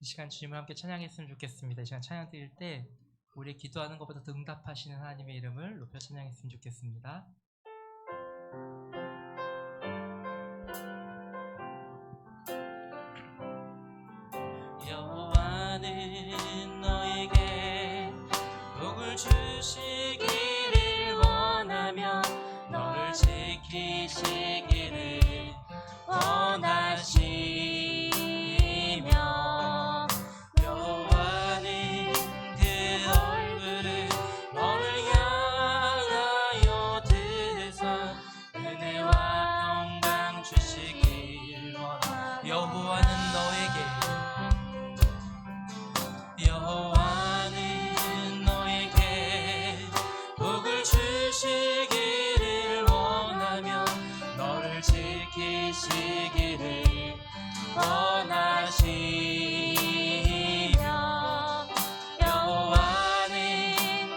이 시간 주님을 함께 찬양했으면 좋겠습니다. 이 시간 찬양 드릴 때 우리 기도하는 것보다 더 응답하시는 하나님의 이름을 높여 찬양했으면 좋겠습니다. 여호와는 너에게 복을 주시기를 원하며 너를 지키시기를 원하시며 여호와는 그 얼굴을 너를 향하여 드사 은혜와 평강 주시길 원하며 여호와는 너에게 복을 주시기를 원하며 너를 지키시기를 원하시며 여호와는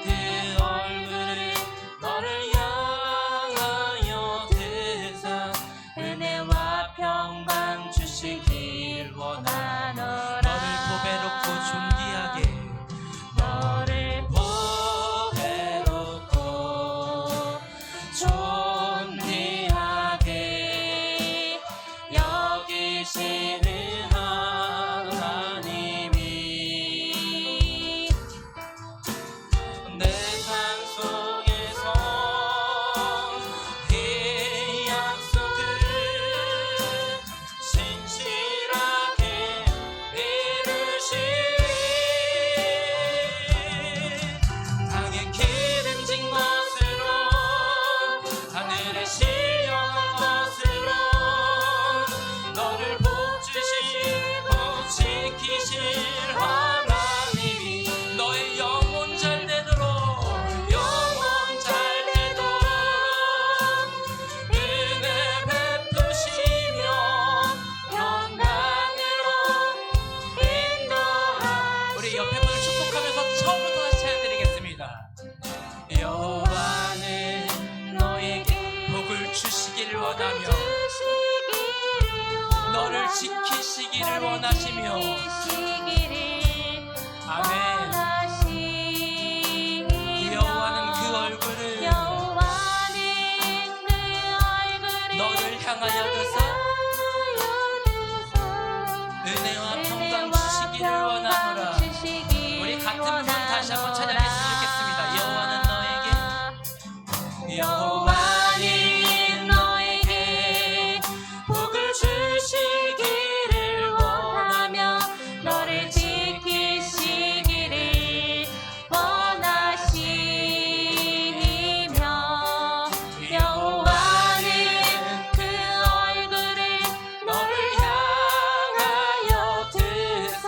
그 얼굴을 너를 향하여 드사 은혜와 평강 주시길 원하노라. 너를 보배롭고 존귀하게 너를 보배롭고 존귀하게 여기시는 하나님이 내 삶 속에서 이 약속을 신실하게 땅에 기름진 것으로 하늘에 신령한 것으로 너를 복주시고 지키실 하나님이 너의 영혼 잘되도록 은혜 베푸시며 평강으로 인도하시고 우리 옆에 분을 축복하면서 처음부터 다시 찬양드리겠습니다. 여호와는 너에게 복을 주시기를 원하며 너를 지키시기를 원하시며 아멘. 여호와는 그 얼굴을 너를 향하여 드사 은혜와 평강 주시기를 원하노라. 우리 같은 분 다시 한번 찬양했으면 좋겠습니다. 여호와는 너에게 복을 주시기를 원하며 너를 지키시기를 원하시며 여호와는 그 얼굴을 너를 향하여 드사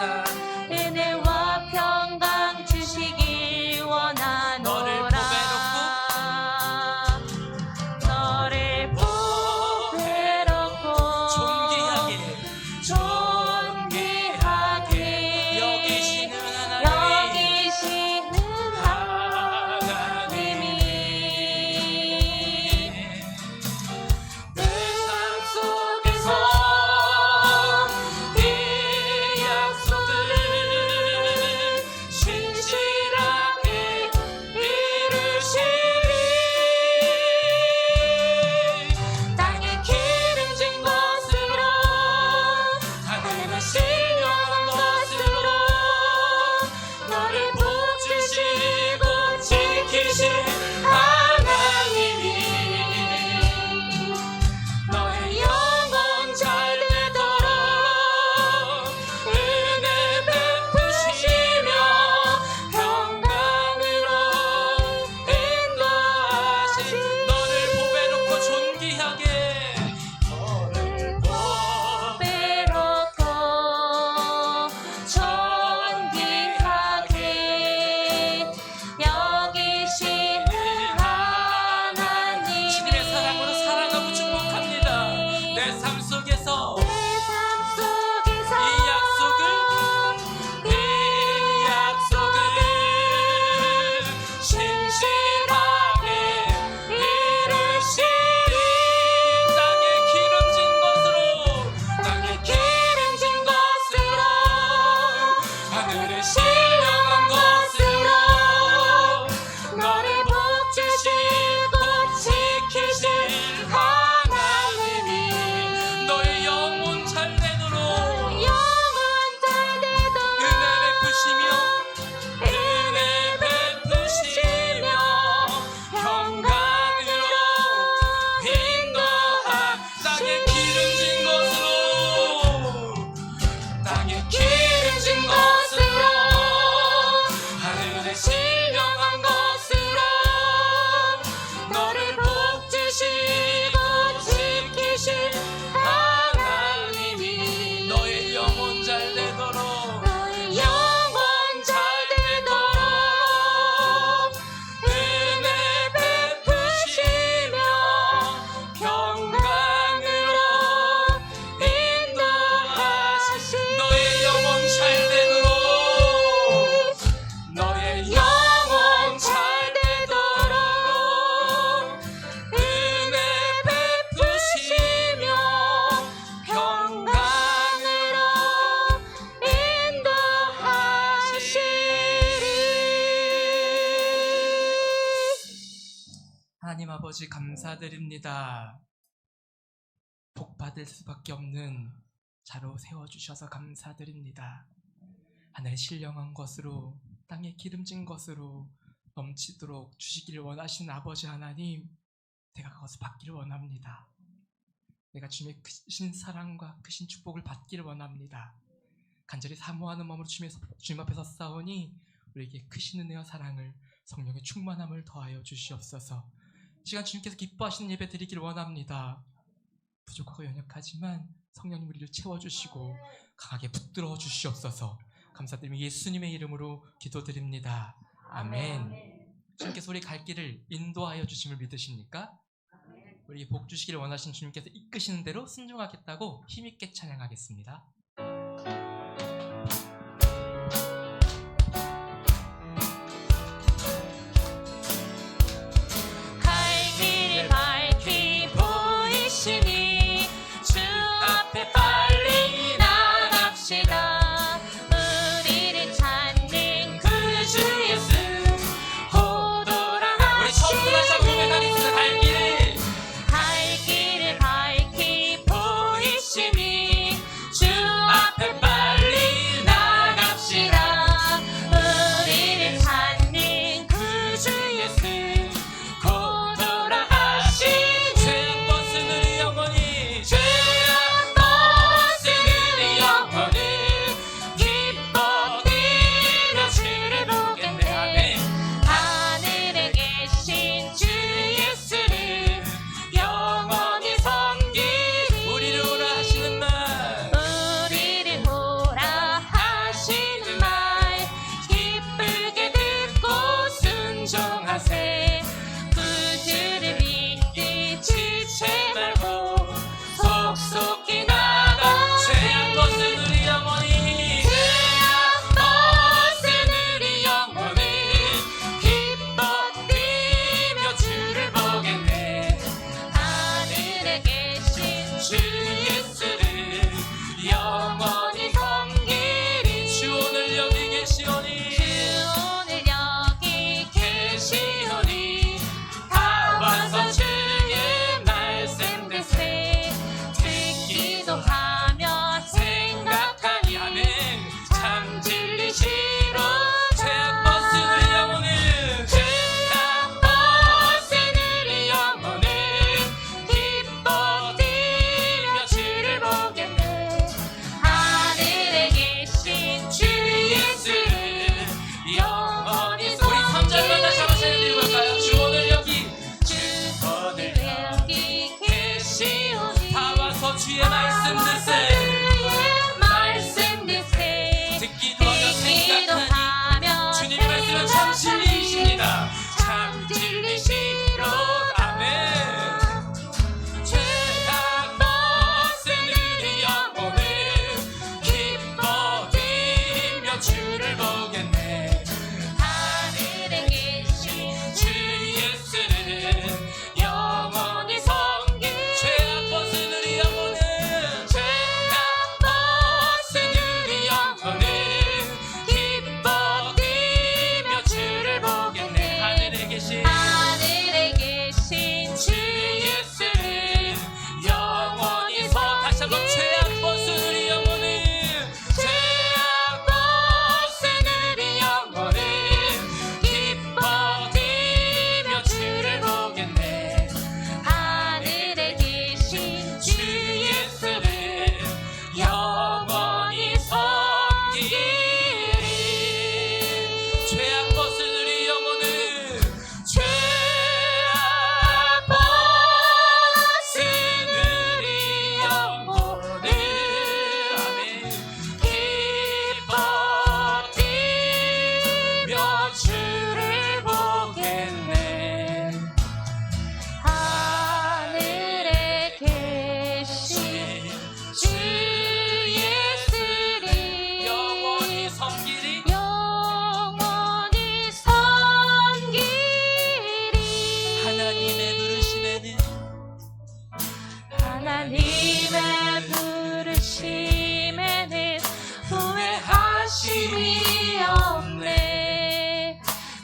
아버지 감사드립니다. 복받을 수밖에 없는 자로 세워주셔서 감사드립니다. 하늘의 신령한 것으로 땅에 기름진 것으로 넘치도록 주시기를 원하시는 아버지 하나님, 내가 그것을 받기를 원합니다. 내가 주님의 크신 사랑과 크신 축복을 받기를 원합니다. 간절히 사모하는 마음으로 주님 앞에 섰사오니 우리에게 크신 은혜와 사랑을, 성령의 충만함을 더하여 주시옵소서. 시간 주님께서 기뻐하시는 예배 드리기를 원합니다. 부족하고 연약하지만 성령님 우리를 채워주시고 강하게 붙들어 주시옵소서. 감사드리며 예수님의 이름으로 기도드립니다. 아멘. 주님께서 우리 갈 길을 인도하여 주심을 믿으십니까? 우리에게 복 주시기를 원하시는 주님께서 이끄시는 대로 순종하겠다고 힘있게 찬양하겠습니다.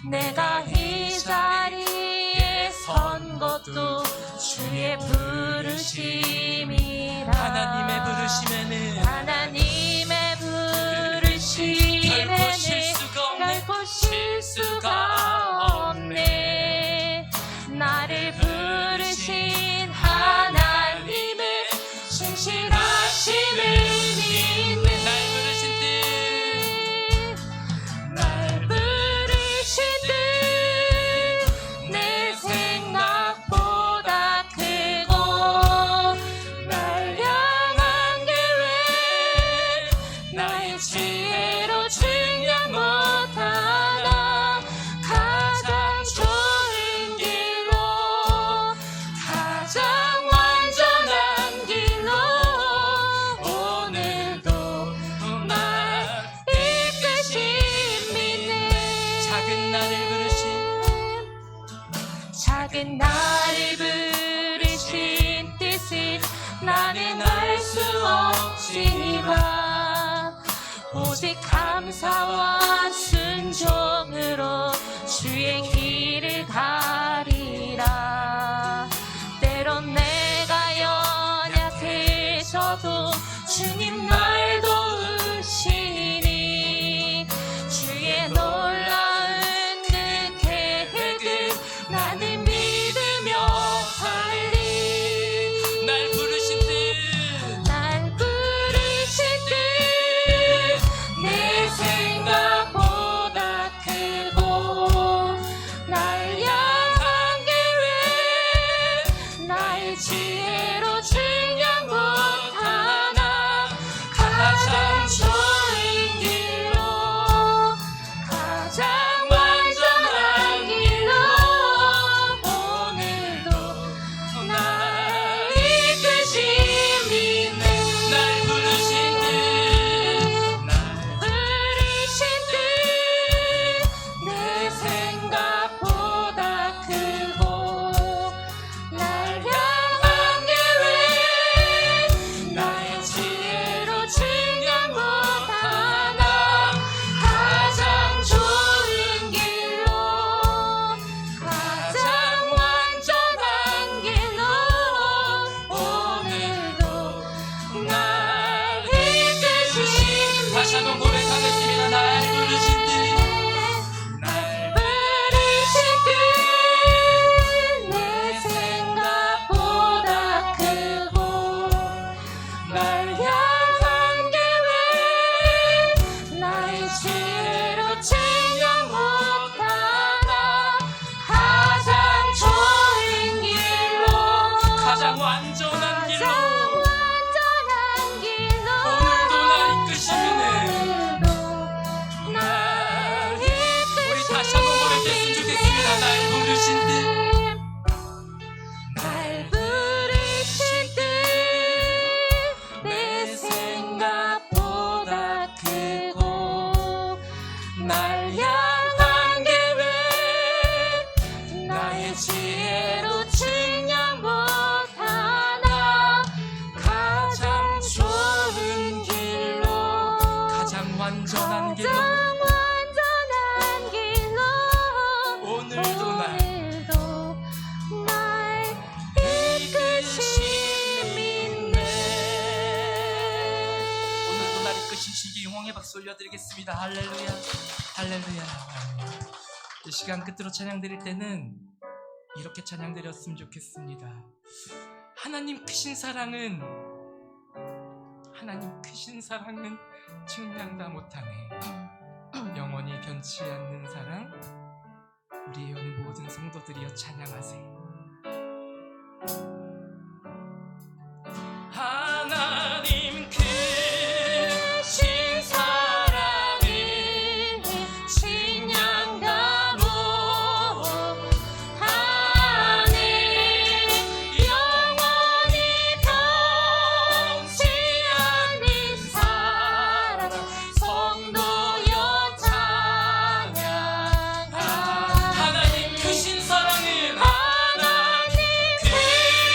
내가 이 자리에 선 것도 부르심이라. 하나님의 부르심에는 하나님의 부르심에는 결코 실수가 없네. 결코 실수가 없네. 나를 부르신 하나님의 신실하심을 믿네. 날 부르신 뜻 내 생각보다 크고 날 향한 계획 나의 지혜로 측량 못하나 가장 좋은 길로 가장 완전한 길로 오늘도 날 이끄신 믿네. 작은 나를 부르신 작은 나를 부르신 뜻을 나는 알 수 없지만 오직 감사와 순종으로 주의 길을 가리라. 때론 내가 연약해져도 주님 날 도우시니 주의 놀라운 그 계획을 나는 믿으며 살리. 날 부르신 뜻 날 부르신 뜻 내 생각보다 크고 날 향한 계획 나의 지혜로 측량 못하나 가장 좋은 길로 가장 완전한 길로 오늘도 날 이끄신 믿네. 날 부르신 뜻 날 부르신 뜻 내 생각보다 크고 날 향한 계획 나의 지혜로 측량 못하나 가장 좋은 길로 가장 완전한 길로 오늘도 날 이끄신 다시 한번 고백하겠습니다. 날 부르신 뜻 날 부르신 뜻 내 생각보다 크고 날 향한 계획 나의 지혜로 측량 못하나 가장 좋은 길로 가장 완전한 길로 완전한 길로 오늘도 날 이끄시는 오늘도 날 우리 다시 한번 고백했으면 좋겠습니다. 날 부르신 뜻 날 부르신 뜻 내 생각보다 크고 날 향한 계획 나의 지혜로 측량 못하나 가장 좋은 길로 가장 완전한 길로 가장 완전한 길로 오늘도 날 날 이끄신 믿네. 오늘도 날 이끄시기 영광의 박수 올려드리겠습니다. 할렐루야 할렐루야. 이 시간 끝으로 찬양 드릴 때는 이렇게 찬양 드렸으면 좋겠습니다. 하나님 크신 사랑은 측량 다 못하네. 영원히 변치 않는 사랑 우리의 어느 모든 성도들이여 찬양하세요. 하나님 크신 사랑은 측량 다 못하네. 영원히 변치 않는 사랑 성도여 찬양하라. 하나님 크신 사랑은 하나님 크신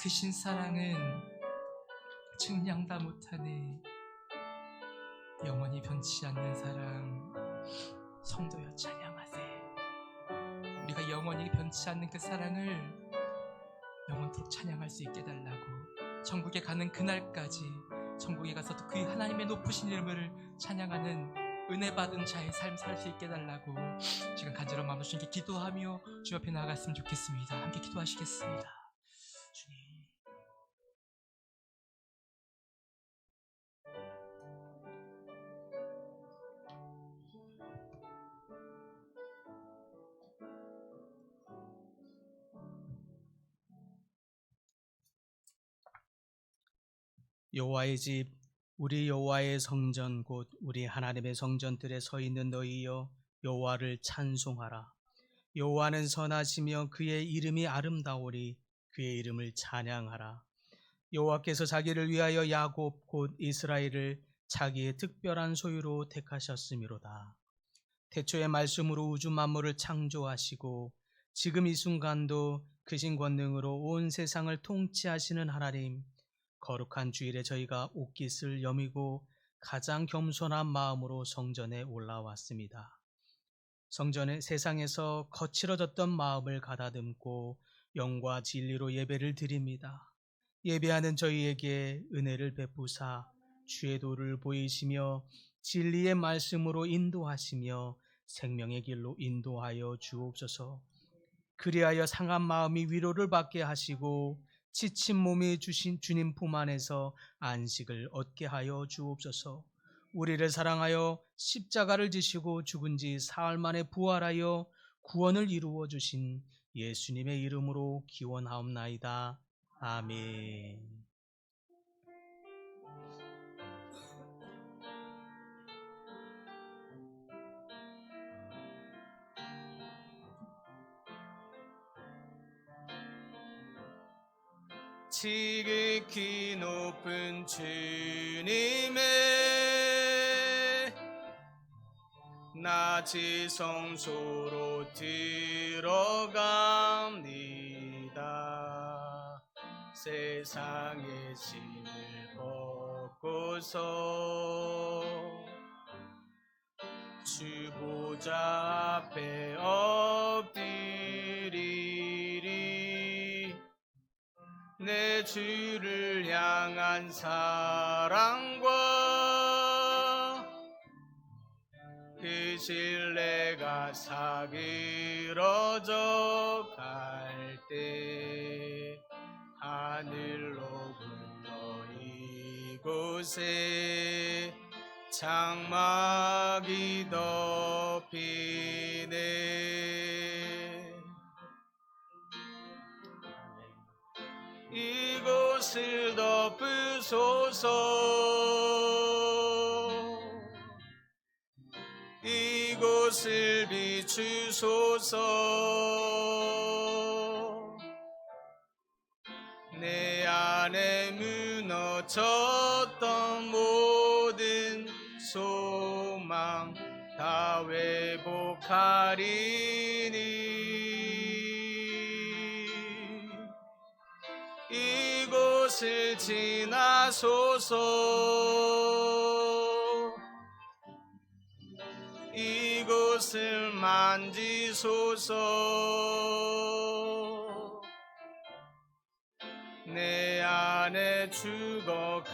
크신 사랑은 증량다 못하네. 영원히 변치 않는 사랑, 성도여 찬양하세. 우리가 영원히 변치 않는 그 사랑을 영원토록 찬양할 수 있게 달라고, 천국에 가는 그날까지 천국에 가서도 그 하나님의 높으신 이름을 찬양하는 은혜 받은 자의 삶 살 수 있게 달라고 지금 간절한 마음으로 주님께 기도하며 주 옆에 나아갔으면 좋겠습니다. 함께 기도하시겠습니다. 주님, 여호와의 집, 우리 여호와의 성전, 곧 우리 하나님의 성전들에 서 있는 너희여, 여호와를 찬송하라. 여호와는 선하시며 그의 이름이 아름다우리. 그의 이름을 찬양하라. 여호와께서 자기를 위하여 야곱 곧 이스라엘을 자기의 특별한 소유로 택하셨음이로다. 태초의 말씀으로 우주 만물을 창조하시고 지금 이 순간도 크신 권능으로 온 세상을 통치하시는 하나님, 거룩한 주일에 저희가 옷깃을 여미고 가장 겸손한 마음으로 성전에 올라왔습니다. 성전의 세상에서 거칠어졌던 마음을 가다듬고 영과 진리로 예배를 드립니다. 예배하는 저희에게 은혜를 베푸사 주의 도를 보이시며 진리의 말씀으로 인도하시며 생명의 길로 인도하여 주옵소서. 그리하여 상한 마음이 위로를 받게 하시고 지친 몸이 주신 주님 품 안에서 안식을 얻게 하여 주옵소서. 우리를 사랑하여 십자가를 지시고 죽은 지 사흘 만에 부활하여 구원을 이루어 주신 예수님의 이름으로 기원하옵나이다. 아멘. 지극히 높은 주님의 낮은 성소로 들어갑니다. 세상의 신을 벗고서 주 보좌 앞에 엎드리리. 내 주를 향한 사랑과 그 신뢰가 사그러져 갈 때 하늘로 불러 이곳에 장막이 덮이네. 이곳을 덮으소서. 이곳을 비추소서. 내 안에 무너졌던 모든 소망 다 회복하리니. 이곳을 지나소서. 이곳을 만지소서. 내 안에 죽어가는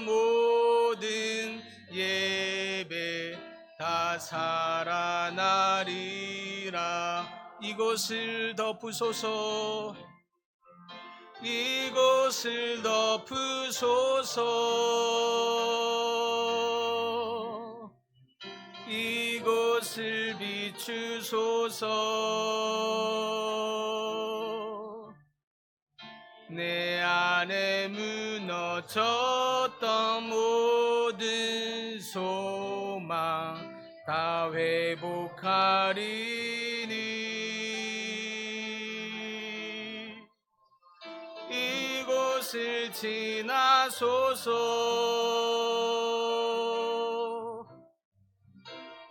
모든 예배 다 살아나리라. 이곳을 덮으소서. 이곳을 덮으소서. 이곳을 비추소서. 내 안에 무너졌던 모든 소망 다 회복하리니. 이곳을 지나소서.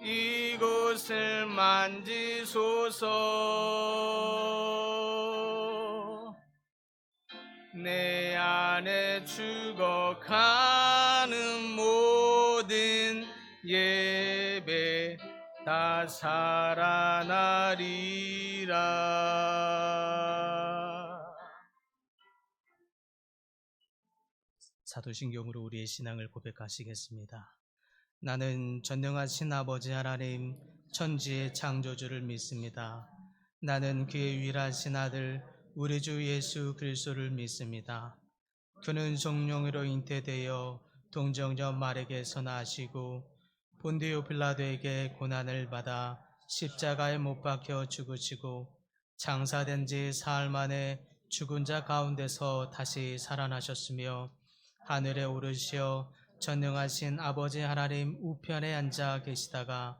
이곳을 만지소서. 죽어가는 모든 예배 다 살아나리라. 사도신경으로 우리의 신앙을 고백하시겠습니다. 나는 전능하신 아버지 하나님 천지의 창조주를 믿습니다. 나는 그의 유일하신 아들 우리 주 예수 그리스도를 믿습니다. 그는 성령으로 잉태되어 동정녀 마리아에게서 나시고 본디오 빌라도에게 고난을 받아 십자가에 못 박혀 죽으시고 장사된 지 사흘 만에 죽은 자 가운데서 다시 살아나셨으며 하늘에 오르시어 전능하신 아버지 하나님 우편에 앉아 계시다가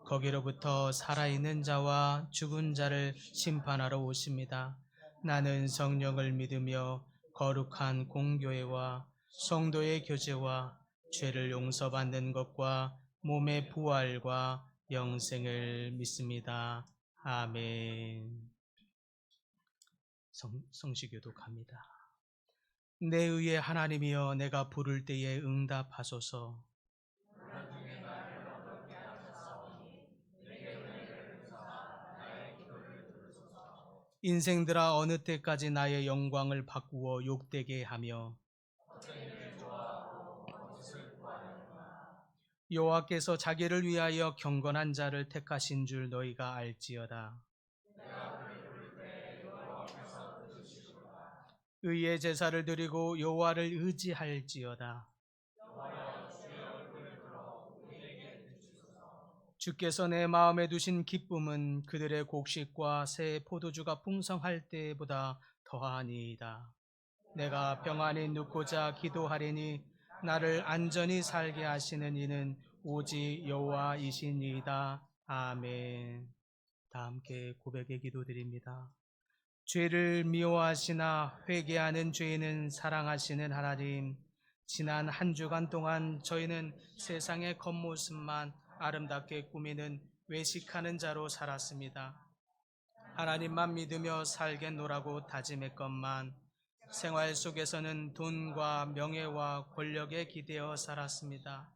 거기로부터 살아있는 자와 죽은 자를 심판하러 오십니다. 나는 성령을 믿으며 거룩한 공교회와 성도의 교제와 죄를 용서받는 것과 몸의 부활과 영생을 믿습니다. 아멘. 성시교독합니다. 내 의의 하나님이여 내가 부를 때에 응답하소서. 인생들아 어느 때까지 나의 영광을 바꾸어 욕되게 하며 여호와께서 자기를 위하여 경건한 자를 택하신 줄 너희가 알지어다. 의의 제사를 드리고 여호와를 의지할지어다. 주께서 내 마음에 두신 기쁨은 그들의 곡식과 새 포도주가 풍성할 때보다 더하니이다. 내가 평안히 눕고자 기도하리니 나를 안전히 살게 하시는 이는 오직 여호와이시니이다. 아멘. 다 함께 고백의 기도드립니다. 죄를 미워하시나 회개하는 죄인은 사랑하시는 하나님, 지난 한 주간 동안 저희는 세상의 겉모습만 아름답게 꾸미는 외식하는 자로 살았습니다. 하나님만 믿으며 살겠노라고 다짐했건만 생활 속에서는 돈과 명예와 권력에 기대어 살았습니다.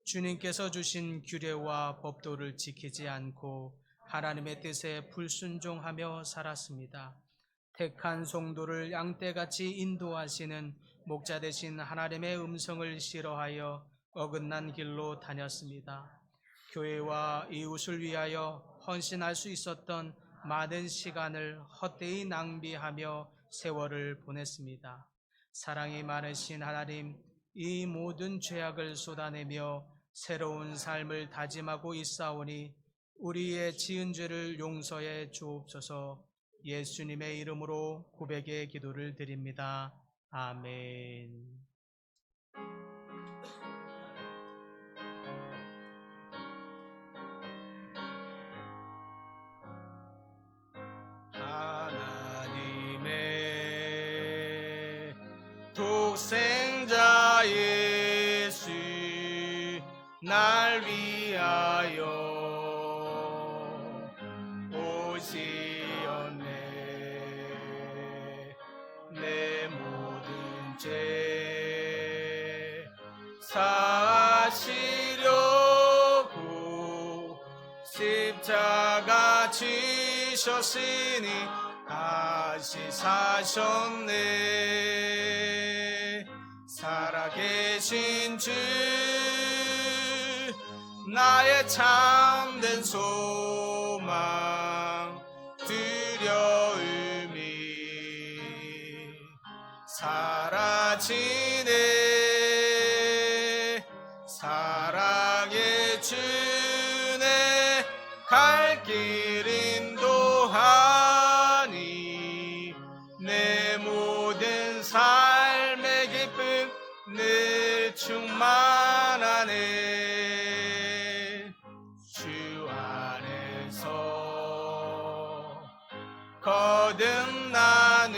주님께서 주신 규례와 법도를 지키지 않고 하나님의 뜻에 불순종하며 살았습니다. 택한 성도를 양떼같이 인도하시는 목자 되신 하나님의 음성을 싫어하여 어긋난 길로 다녔습니다. 교회와 이웃을 위하여 헌신할 수 있었던 많은 시간을 헛되이 낭비하며 세월을 보냈습니다. 사랑이 많으신 하나님, 이 모든 죄악을 쏟아내며 새로운 삶을 다짐하고 있사오니 우리의 지은 죄를 용서해 주옵소서. 예수님의 이름으로 고백의 기도를 드립니다. 아멘. 하나님의 독생자 예수 날 위하여 오시었네. 내 모든 죄 사시려고 십자가 지셨으니 다시 사셨네. 살아계신 주 나의 참된 소망 두려움이 사라지네. 사랑의 주네 갈 길 인도하니 내 모든 삶의 기쁨 늘 충만하네. 주 안에서 거듭나느니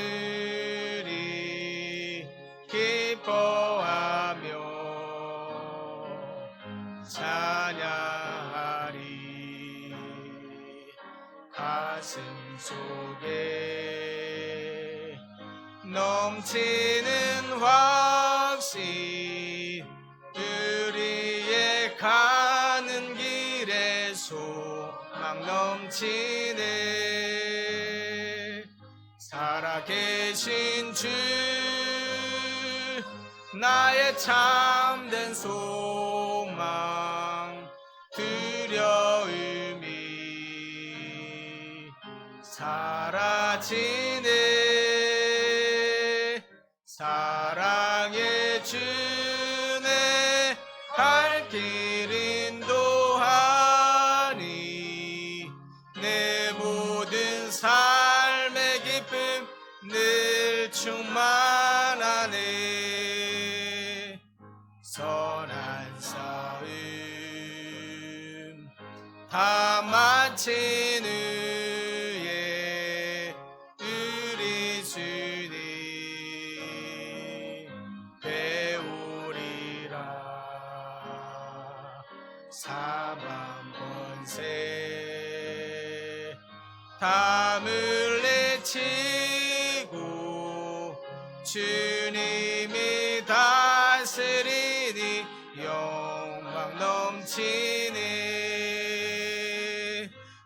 기뻐하며 찬양하리. 가슴 속에 넘치는 화 없이 우리의 가는 길에 소망 넘치네. 살아계신 주 나의 참된 소망 두려움이 사라지네. 사랑의 주네 갈 길 인도하니 내 모든 삶의 기쁨 늘 충만하네. 선한 싸움 다 마친 후에 우리 주님 배우리라. 사망 권세 다 물리치고 주님이 다스리니 영광 넘치네.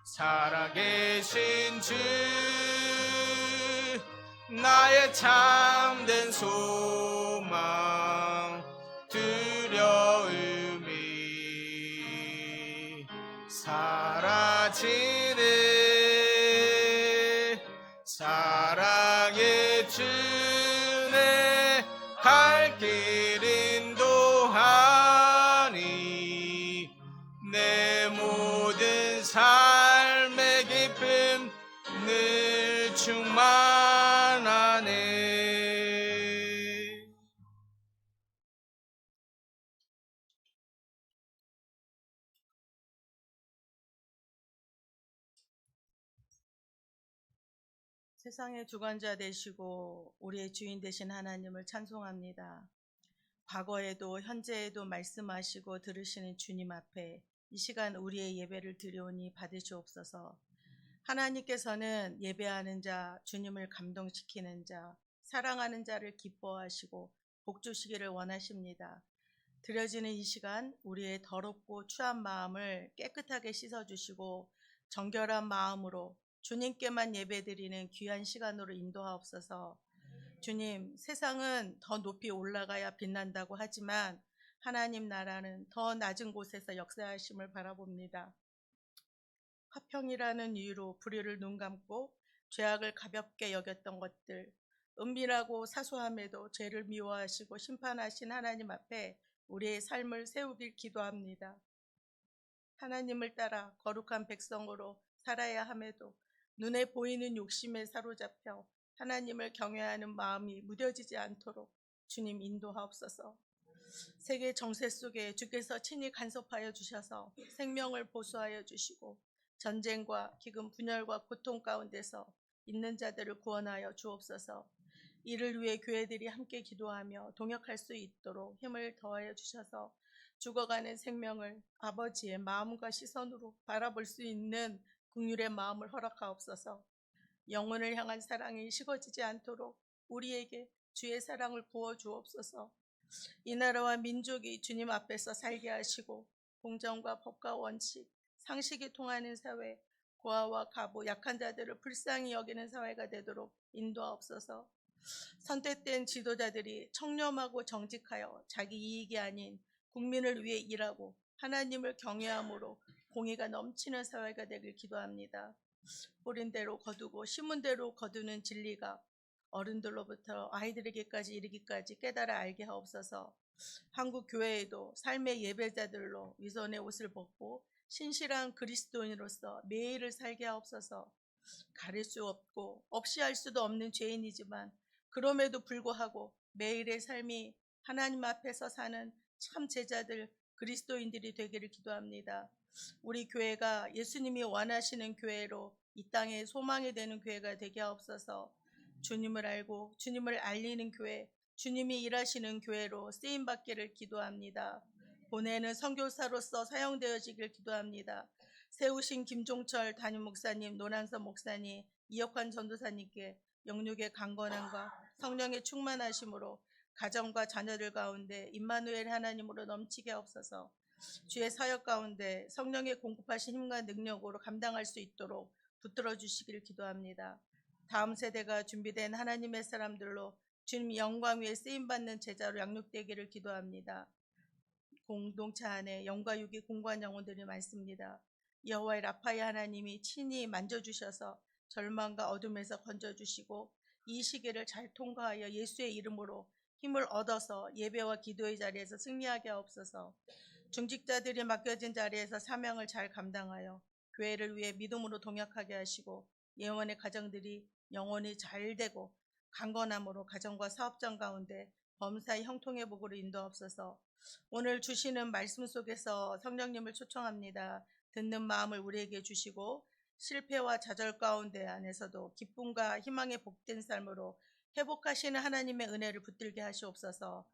살아계신 주 나의 참된 소망 두려움이 사라지네. 사랑의 주네 갈 길 인도하니 내 모든 삶의 기쁨 늘 충만하네. 세상의 주관자 되시고 우리의 주인 되신 하나님을 찬송합니다. 과거에도 현재에도 말씀하시고 들으시는 주님 앞에 이 시간 우리의 예배를 드려오니 받으시옵소서. 하나님께서는 예배하는 자, 주님을 감동시키는 자, 사랑하는 자를 기뻐하시고 복 주시기를 원하십니다. 드려지는 이 시간 우리의 더럽고 추한 마음을 깨끗하게 씻어주시고 정결한 마음으로 주님께만 예배드리는 귀한 시간으로 인도하옵소서. 주님, 세상은 더 높이 올라가야 빛난다고 하지만 하나님 나라는 더 낮은 곳에서 역사하심을 바라봅니다. 화평이라는 이유로 불의를 눈감고 죄악을 가볍게 여겼던 것들, 은밀하고 사소함에도 죄를 미워하시고 심판하신 하나님 앞에 우리의 삶을 세우길 기도합니다. 하나님을 따라 거룩한 백성으로 살아야 함에도 눈에 보이는 욕심에 사로잡혀 하나님을 경외하는 마음이 무뎌지지 않도록 주님 인도하옵소서. 세계 정세 속에 주께서 친히 간섭하여 주셔서 생명을 보수하여 주시고 전쟁과 기근 분열과 고통 가운데서 있는 자들을 구원하여 주옵소서. 이를 위해 교회들이 함께 기도하며 동역할 수 있도록 힘을 더하여 주셔서 죽어가는 생명을 아버지의 마음과 시선으로 바라볼 수 있는 긍휼의 마음을 허락하옵소서. 영혼을 향한 사랑이 식어지지 않도록 우리에게 주의 사랑을 부어 주옵소서. 이 나라와 민족이 주님 앞에서 살게 하시고 공정과 법과 원칙, 상식이 통하는 사회, 고아와 가부, 약한 자들을 불쌍히 여기는 사회가 되도록 인도하옵소서. 선택된 지도자들이 청렴하고 정직하여 자기 이익이 아닌 국민을 위해 일하고 하나님을 경외함으로 공의가 넘치는 사회가 되길 기도합니다. 뿌린 대로 거두고 심은 대로 거두는 진리가 어른들로부터 아이들에게까지 이르기까지 깨달아 알게 하옵소서. 한국 교회에도 삶의 예배자들로 위선의 옷을 벗고 신실한 그리스도인으로서 매일을 살게 하옵소서. 가릴 수 없고 없이 할 수도 없는 죄인이지만 그럼에도 불구하고 매일의 삶이 하나님 앞에서 사는 참 제자들 그리스도인들이 되기를 기도합니다. 우리 교회가 예수님이 원하시는 교회로 이 땅에 소망이 되는 교회가 되게 하옵소서. 주님을 알고 주님을 알리는 교회, 주님이 일하시는 교회로 쓰임받기를 기도합니다. 보내는 선교사로서 사용되어지길 기도합니다. 세우신 김종철 담임 목사님, 노란서 목사님, 이혁환 전도사님께 영육의 강건함과 성령의 충만하심으로 가정과 자녀들 가운데 임마누엘 하나님으로 넘치게 하옵소서. 주의 사역 가운데 성령의 공급하신 힘과 능력으로 감당할 수 있도록 붙들어 주시기를 기도합니다. 다음 세대가 준비된 하나님의 사람들로 주님 영광 위에 쓰임받는 제자로 양육되기를 기도합니다. 공동체 안에 영과 육이 공고한 영혼들이 많습니다. 여호와의 라파의 하나님이 친히 만져주셔서 절망과 어둠에서 건져주시고 이 시기를 잘 통과하여 예수의 이름으로 힘을 얻어서 예배와 기도의 자리에서 승리하게 하옵소서. 중직자들이 맡겨진 자리에서 사명을 잘 감당하여 교회를 위해 믿음으로 동역하게 하시고 예원의 가정들이 영혼이 잘 되고 강건함으로 가정과 사업장 가운데 범사의 형통의 복으로 인도하옵소서. 오늘 주시는 말씀 속에서 성령님을 초청합니다. 듣는 마음을 우리에게 주시고 실패와 좌절 가운데 안에서도 기쁨과 희망의 복된 삶으로 회복하시는 하나님의 은혜를 붙들게 하시옵소서.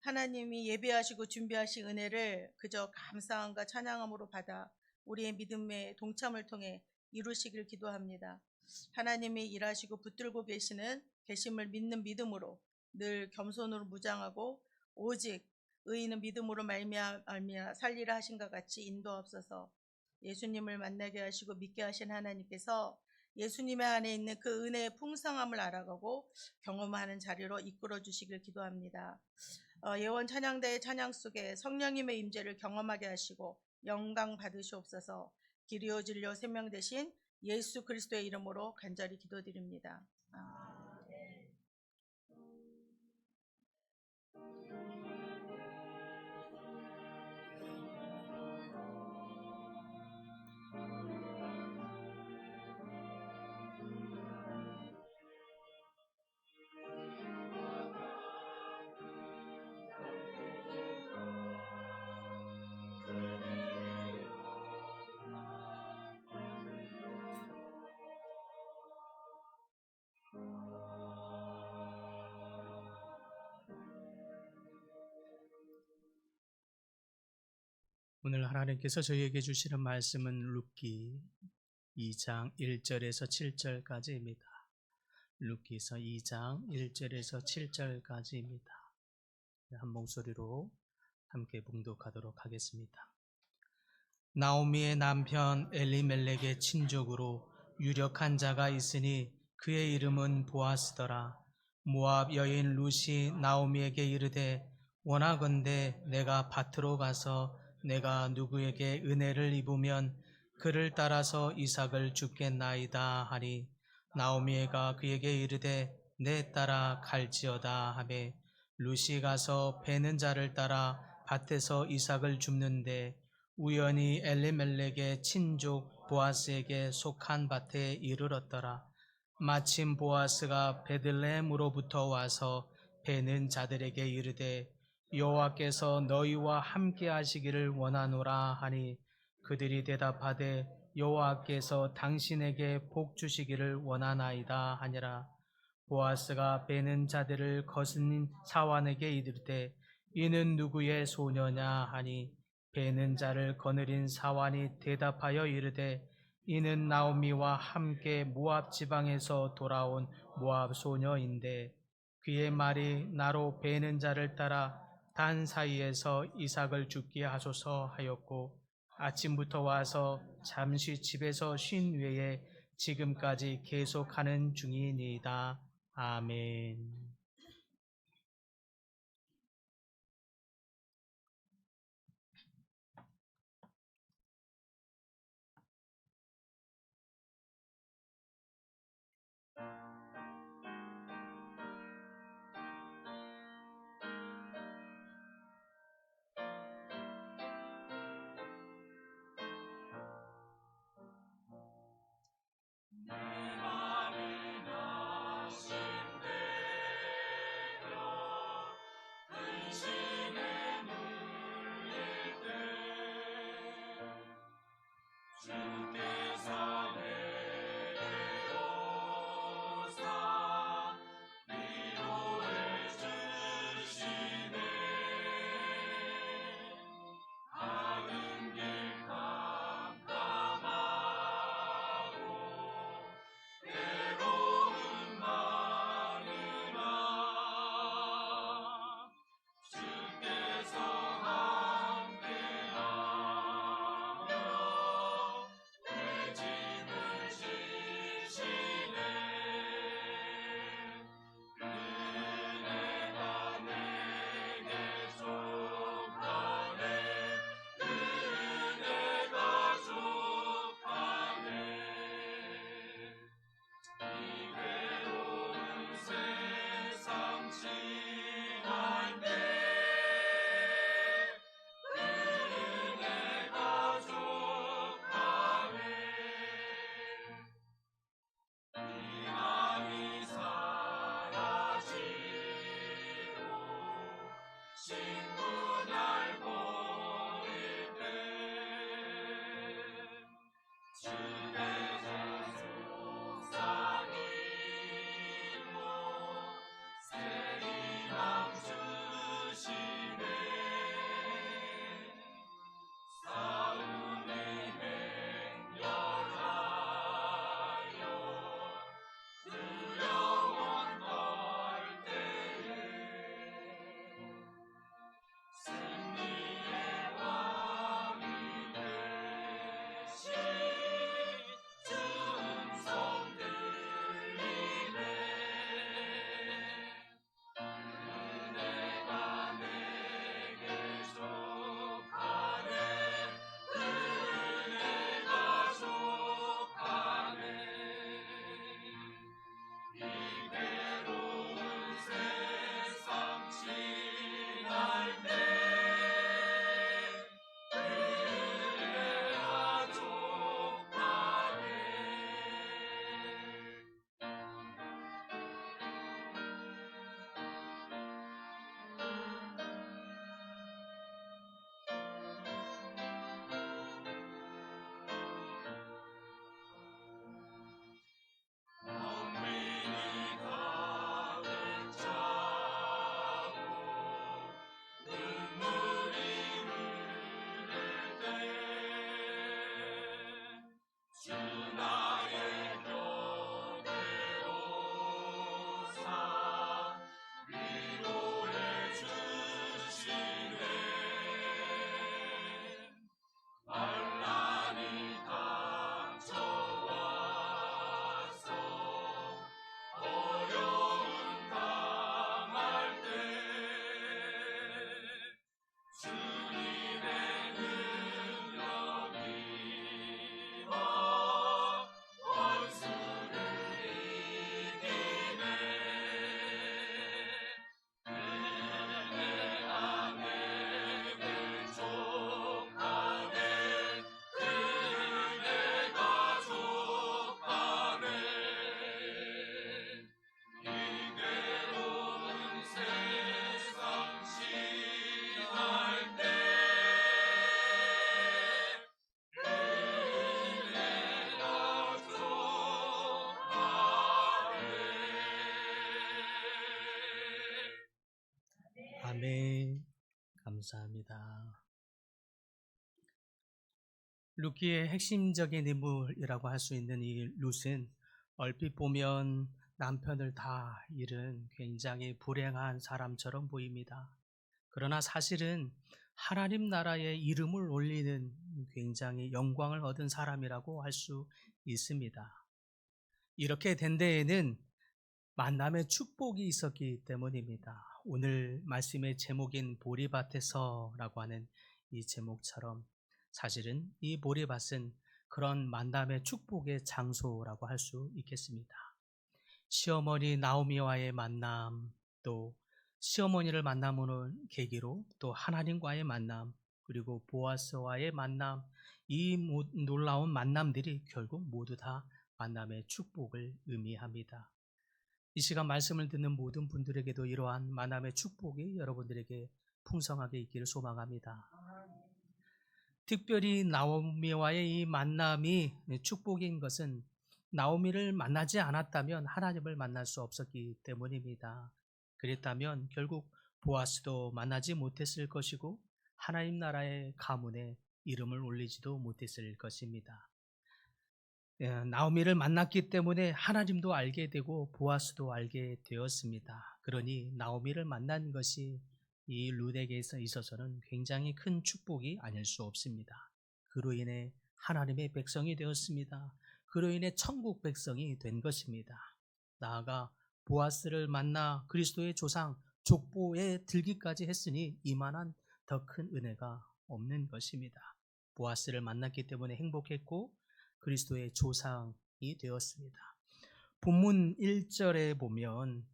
하나님이 예배하시고 준비하신 은혜를 그저 감사함과 찬양함으로 받아 우리의 믿음의 동참을 통해 이루시길 기도합니다. 하나님이 일하시고 붙들고 계심을 믿는 믿음으로 늘 겸손으로 무장하고 오직 의인은 믿음으로 말미암아 살리라 하신 것 같이 인도하옵소서. 예수님을 만나게 하시고 믿게 하신 하나님께서 예수님의 안에 있는 그 은혜의 풍성함을 알아가고 경험하는 자리로 이끌어 주시길 기도합니다. 예원 찬양대의 찬양 속에 성령님의 임재를 경험하게 하시고 영광 받으시옵소서. 길이요 진리요 생명 되신 예수 그리스도의 이름으로 간절히 기도드립니다. 아멘. 오늘 하나님께서 저희에게 주시는 말씀은 룻기 2장 1절에서 7절까지입니다. 룻기서 2장 1절에서 7절까지입니다. 한 목소리로 함께 봉독하도록 하겠습니다. 나오미의 남편 엘리멜렉의 친족으로 유력한 자가 있으니 그의 이름은 보아스더라. 모압 여인 룻이 나오미에게 이르되 원하건대 내가 밭으로 가서 내가 누구에게 은혜를 입으면 그를 따라서 이삭을 주겠나이다 하니 나오미가 그에게 이르되 내 따라 갈지어다 하매 룻이 가서 베는 자를 따라 밭에서 이삭을 줍는데 우연히 엘리멜렉의 친족 보아스에게 속한 밭에 이르렀더라. 마침 보아스가 베들레헴으로부터 와서 베는 자들에게 이르되 여호와께서 너희와 함께 하시기를 원하노라 하니 그들이 대답하되 여호와께서 당신에게 복 주시기를 원하나이다 하니라. 보아스가 베는 자들을 거스린 사환에게 이르되 이는 누구의 소녀냐 하니 베는 자를 거느린 사환이 대답하여 이르되 이는 나오미와 함께 모압 지방에서 돌아온 모압 소녀인데 그의 말이 나로 베는 자를 따라 단 사이에서 이삭을 죽게 하소서 하였고 아침부터 와서 잠시 집에서 쉰 외에 지금까지 계속하는 중이니이다. 아멘. 신분을 보일 때 주께서 속삭이고 새 희망 주시네 싸움이 맹렬하여 두려움 떨 때에 승리의 왕이 되신 주 음성 들리네 은혜가 내게 속하네 은혜가 속하네 이 괴로운 세상 지날 때 은혜가 족하네 멍민이 가득 차고 눈물이 흐를 때 주 나의 곁에 오사 위로해 주시네 환난이 닥쳐와서 어려움 당할 때 주님의 능력 힘어 원수를 이기네 은혜가 내게 족하네 은혜가 족하네 이 괴로운 세상 지날 때 은혜가 족하네 아멘. 감사합니다. 루키의 핵심적인 인물이라고 할 수 있는 이 룻은 얼핏 보면 남편을 다 잃은 굉장히 불행한 사람처럼 보입니다. 그러나 사실은 하나님 나라의 이름을 올리는 굉장히 영광을 얻은 사람이라고 할 수 있습니다. 이렇게 된 데에는 만남의 축복이 있었기 때문입니다. 오늘 말씀의 제목인 보리밭에서라고 하는 이 제목처럼 사실은 이 보리밭은 그런 만남의 축복의 장소라고 할 수 있겠습니다. 시어머니 나오미와의 만남, 또 시어머니를 만나보는 계기로 또 하나님과의 만남, 그리고 보아스와의 만남, 이 놀라운 만남들이 결국 모두 다 만남의 축복을 의미합니다. 이 시간 말씀을 듣는 모든 분들에게도 이러한 만남의 축복이 여러분들에게 풍성하게 있기를 소망합니다. 특별히 나오미와의 이 만남이 축복인 것은 나오미를 만나지 않았다면 하나님을 만날 수 없었기 때문입니다. 그랬다면 결국 보아스도 만나지 못했을 것이고 하나님 나라의 가문에 이름을 올리지도 못했을 것입니다. 나오미를 만났기 때문에 하나님도 알게 되고 보아스도 알게 되었습니다. 그러니 나오미를 만난 것이 이 룻에게 있어서는 굉장히 큰 축복이 아닐 수 없습니다. 그로 인해 하나님의 백성이 되었습니다. 그로 인해 천국 백성이 된 것입니다. 나아가 보아스를 만나 그리스도의 조상 족보에 들기까지 했으니 이만한 더 큰 은혜가 없는 것입니다. 보아스를 만났기 때문에 행복했고 그리스도의 조상이 되었습니다. 본문 1절에 보면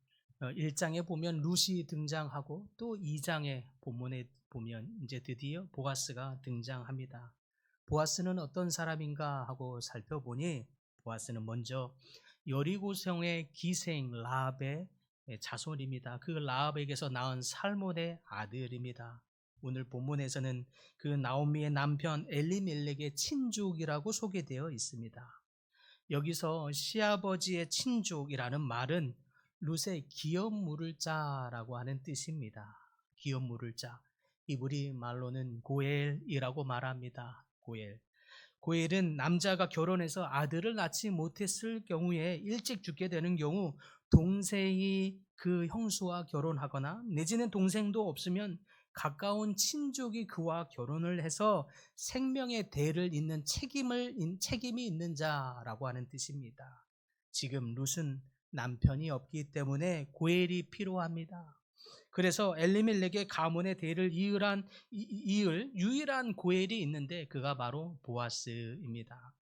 1장에 보면 룻이 등장하고 또 2장의 본문에 보면 이제 드디어 보아스가 등장합니다. 보아스는 어떤 사람인가 하고 살펴보니 보아스는 먼저 여리고성의 기생 라합의 자손입니다. 그 라합에게서 낳은 살몬의 아들입니다. 오늘 본문에서는 그 나오미의 남편 엘리멜렉의 친족이라고 소개되어 있습니다. 여기서 시아버지의 친족이라는 말은 룻의 기업 물을 자라고 하는 뜻입니다. 기업 물을 자. 이브리 말로는 고엘이라고 말합니다. 고엘. 고엘은 남자가 결혼해서 아들을 낳지 못했을 경우에 일찍 죽게 되는 경우 동생이 그 형수와 결혼하거나 내지는 동생도 없으면 가까운 친족이 그와 결혼을 해서 생명의 대를 잇는 책임이 있는 자라고 하는 뜻입니다. 지금 룻은 남편이 없기 때문에 고엘이 필요합니다. 그래서 엘리멜렉의 가문의 대를 이을 유일한 고엘이 있는데 그가 바로 보아스입니다.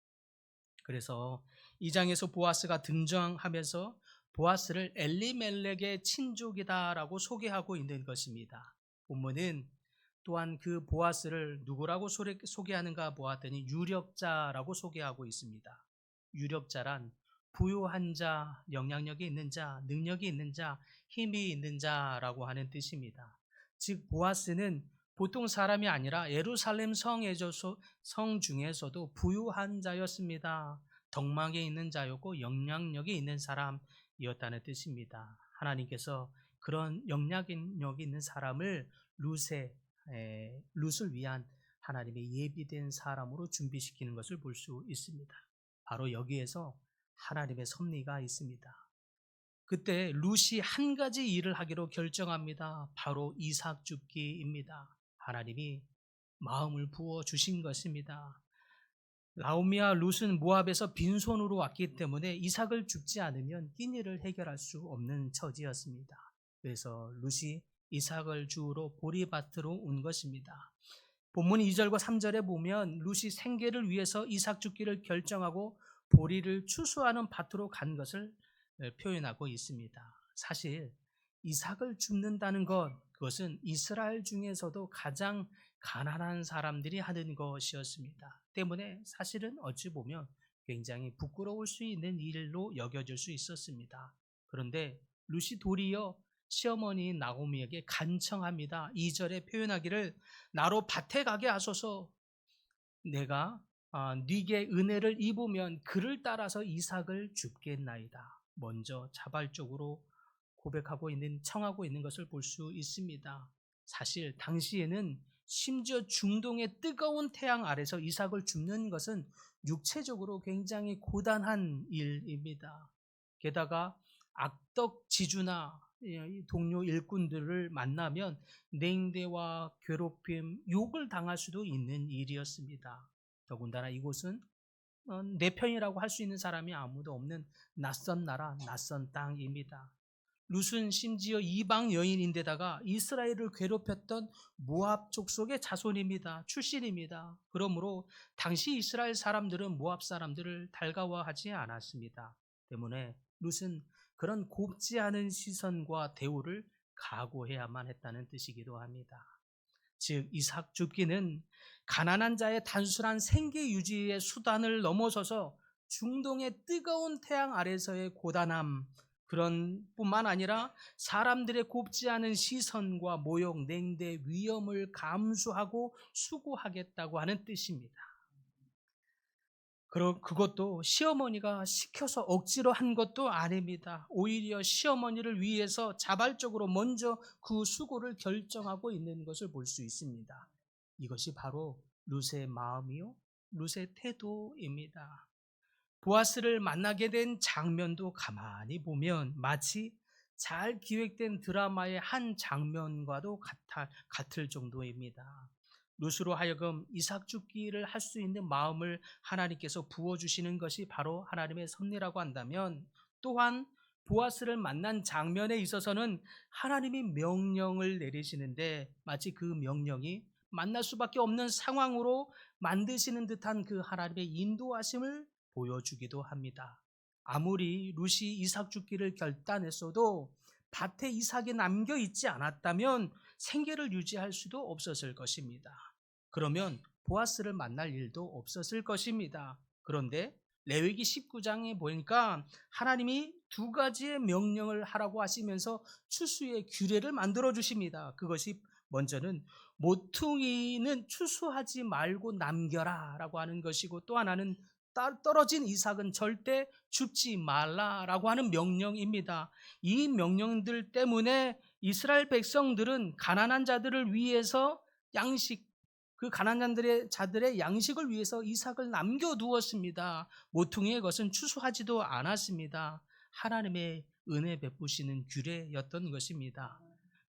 그래서 이 장에서 보아스가 등장하면서 보아스를 엘리멜렉의 친족이다라고 소개하고 있는 것입니다. 본문은 또한 그 보아스를 누구라고 소개하는가 보았더니 유력자라고 소개하고 있습니다. 유력자란 부유한 자, 영향력이 있는 자, 능력이 있는 자, 힘이 있는 자라고 하는 뜻입니다. 즉 보아스는 보통 사람이 아니라 예루살렘 성 중에서도 부유한 자였습니다. 덕망에 있는 자였고 영향력이 있는 사람이었다는 뜻입니다. 하나님께서 그런 영향력이 있는 사람을 룻을 위한 하나님의 예비된 사람으로 준비시키는 것을 볼 수 있습니다. 바로 여기에서 하나님의 섭리가 있습니다. 그때 룻이 한 가지 일을 하기로 결정합니다. 바로 이삭 줍기입니다. 하나님이 마음을 부어 주신 것입니다. 나오미와 룻은 모압에서 빈손으로 왔기 때문에 이삭을 줍지 않으면 끼니를 해결할 수 없는 처지였습니다. 그래서 룻이 이삭을 주우러 보리밭으로 온 것입니다. 본문 2절과 3절에 보면 룻이 생계를 위해서 이삭 줍기를 결정하고 보리를 추수하는 밭으로 간 것을 표현하고 있습니다. 사실 이삭을 줍는다는 그것은 이스라엘 중에서도 가장 가난한 사람들이 하는 것이었습니다. 때문에 사실은 어찌 보면 굉장히 부끄러울 수 있는 일로 여겨질 수 있었습니다. 그런데 룻이 도리어 시어머니 나오미에게 간청합니다. 2절에 표현하기를 나로 밭에 가게 하소서. 내가 네게 은혜를 입으면 그를 따라서 이삭을 줍겠나이다. 먼저 자발적으로 청하고 있는 것을 볼 수 있습니다. 사실 당시에는 심지어 중동의 뜨거운 태양 아래서 이삭을 줍는 것은 육체적으로 굉장히 고단한 일입니다. 게다가 악덕지주나 동료 일꾼들을 만나면 냉대와 괴롭힘, 욕을 당할 수도 있는 일이었습니다. 더군다나 이곳은 내 편이라고 할 수 있는 사람이 아무도 없는 낯선 나라, 낯선 땅입니다. 룻은 심지어 이방 여인인데다가 이스라엘을 괴롭혔던 모압 족속의 자손입니다. 출신입니다. 그러므로 당시 이스라엘 사람들은 모압 사람들을 달가워하지 않았습니다. 때문에 룻은 그런 곱지 않은 시선과 대우를 각오해야만 했다는 뜻이기도 합니다. 즉 이삭 줍기는 가난한 자의 단순한 생계 유지의 수단을 넘어서서 중동의 뜨거운 태양 아래서의 고단함, 그런 뿐만 아니라 사람들의 곱지 않은 시선과 모욕, 냉대, 위험을 감수하고 수고하겠다고 하는 뜻입니다. 그것도 시어머니가 시켜서 억지로 한 것도 아닙니다. 오히려 시어머니를 위해서 자발적으로 먼저 그 수고를 결정하고 있는 것을 볼 수 있습니다. 이것이 바로 룻의 마음이요, 룻의 태도입니다. 보아스를 만나게 된 장면도 가만히 보면 마치 잘 기획된 드라마의 한 장면과도 같을 정도입니다. 룻으로 하여금 이삭 줍기를 할 수 있는 마음을 하나님께서 부어주시는 것이 바로 하나님의 섭리라고 한다면, 또한 보아스를 만난 장면에 있어서는 하나님이 명령을 내리시는데 마치 그 명령이 만날 수밖에 없는 상황으로 만드시는 듯한 그 하나님의 인도하심을 보여주기도 합니다. 아무리 룻이 이삭 줍기를 결단했어도 밭에 이삭이 남겨 있지 않았다면 생계를 유지할 수도 없었을 것입니다. 그러면 보아스를 만날 일도 없었을 것입니다. 그런데 레위기 19장에 보니까 하나님이 두 가지의 명령을 하라고 하시면서 추수의 규례를 만들어 주십니다. 그것이 먼저는 모퉁이는 추수하지 말고 남겨라 라고 하는 것이고, 또 하나는 떨어진 이삭은 절대 줍지 말라라고 하는 명령입니다. 이 명령들 때문에 이스라엘 백성들은 가난한 자들을 위해서 그 가난한 자들의 양식을 위해서 이삭을 남겨두었습니다. 모퉁이의 것은 추수하지도 않았습니다. 하나님의 은혜 베푸시는 규례였던 것입니다.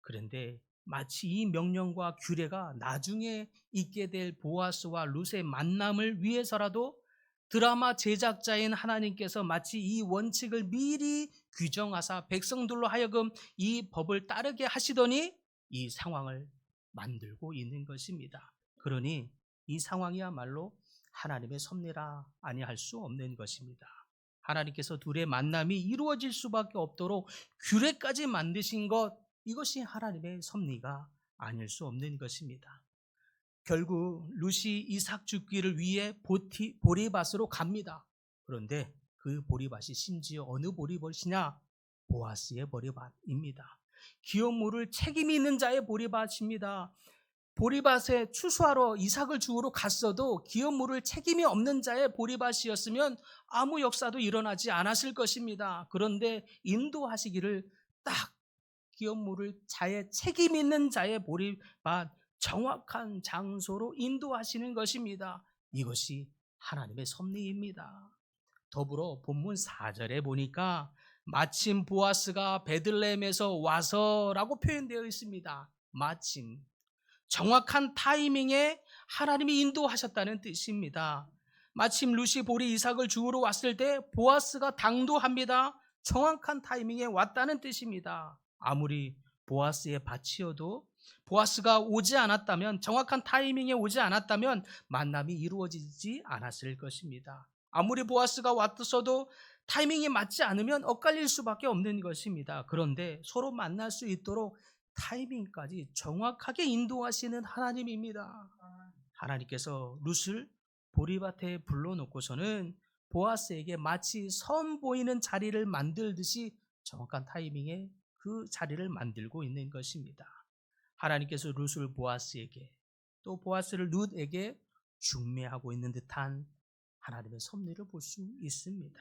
그런데 마치 이 명령과 규례가 나중에 있게 될 보아스와 룻의 만남을 위해서라도 드라마 제작자인 하나님께서 마치 이 원칙을 미리 규정하사 백성들로 하여금 이 법을 따르게 하시더니 이 상황을 만들고 있는 것입니다. 그러니 이 상황이야말로 하나님의 섭리라 아니할 수 없는 것입니다. 하나님께서 둘의 만남이 이루어질 수밖에 없도록 규례까지 만드신 것, 이것이 하나님의 섭리가 아닐 수 없는 것입니다. 결국 룻이 이삭 죽기를 위해 보리밭으로 갑니다. 그런데 그 보리밭이 심지어 어느 보리밭이냐? 보아스의 보리밭입니다. 기업물을 책임이 있는 자의 보리밭입니다. 보리밭에 추수하러 이삭을 주우러 갔어도 기업물을 책임이 없는 자의 보리밭이었으면 아무 역사도 일어나지 않았을 것입니다. 그런데 인도하시기를 딱 기업물을 책임 있는 자의 보리밭, 정확한 장소로 인도하시는 것입니다. 이것이 하나님의 섭리입니다. 더불어 본문 4절에 보니까 마침 보아스가 베들레헴에서 와서라고 표현되어 있습니다. 마침 정확한 타이밍에 하나님이 인도하셨다는 뜻입니다. 마침 룻이 보리 이삭을 주우러 왔을 때 보아스가 당도합니다. 정확한 타이밍에 왔다는 뜻입니다. 아무리 보아스의 밭이어도 보아스가 오지 않았다면, 정확한 타이밍에 오지 않았다면 만남이 이루어지지 않았을 것입니다. 아무리 보아스가 왔어도 타이밍이 맞지 않으면 엇갈릴 수밖에 없는 것입니다. 그런데 서로 만날 수 있도록 타이밍까지 정확하게 인도하시는 하나님입니다. 하나님께서 룻을 보리밭에 불러놓고서는 보아스에게 마치 선 보이는 자리를 만들듯이 정확한 타이밍에 그 자리를 만들고 있는 것입니다. 하나님께서 룻을 보아스에게, 또 보아스를 룻에게 중매하고 있는 듯한 하나님의 섭리를 볼 수 있습니다.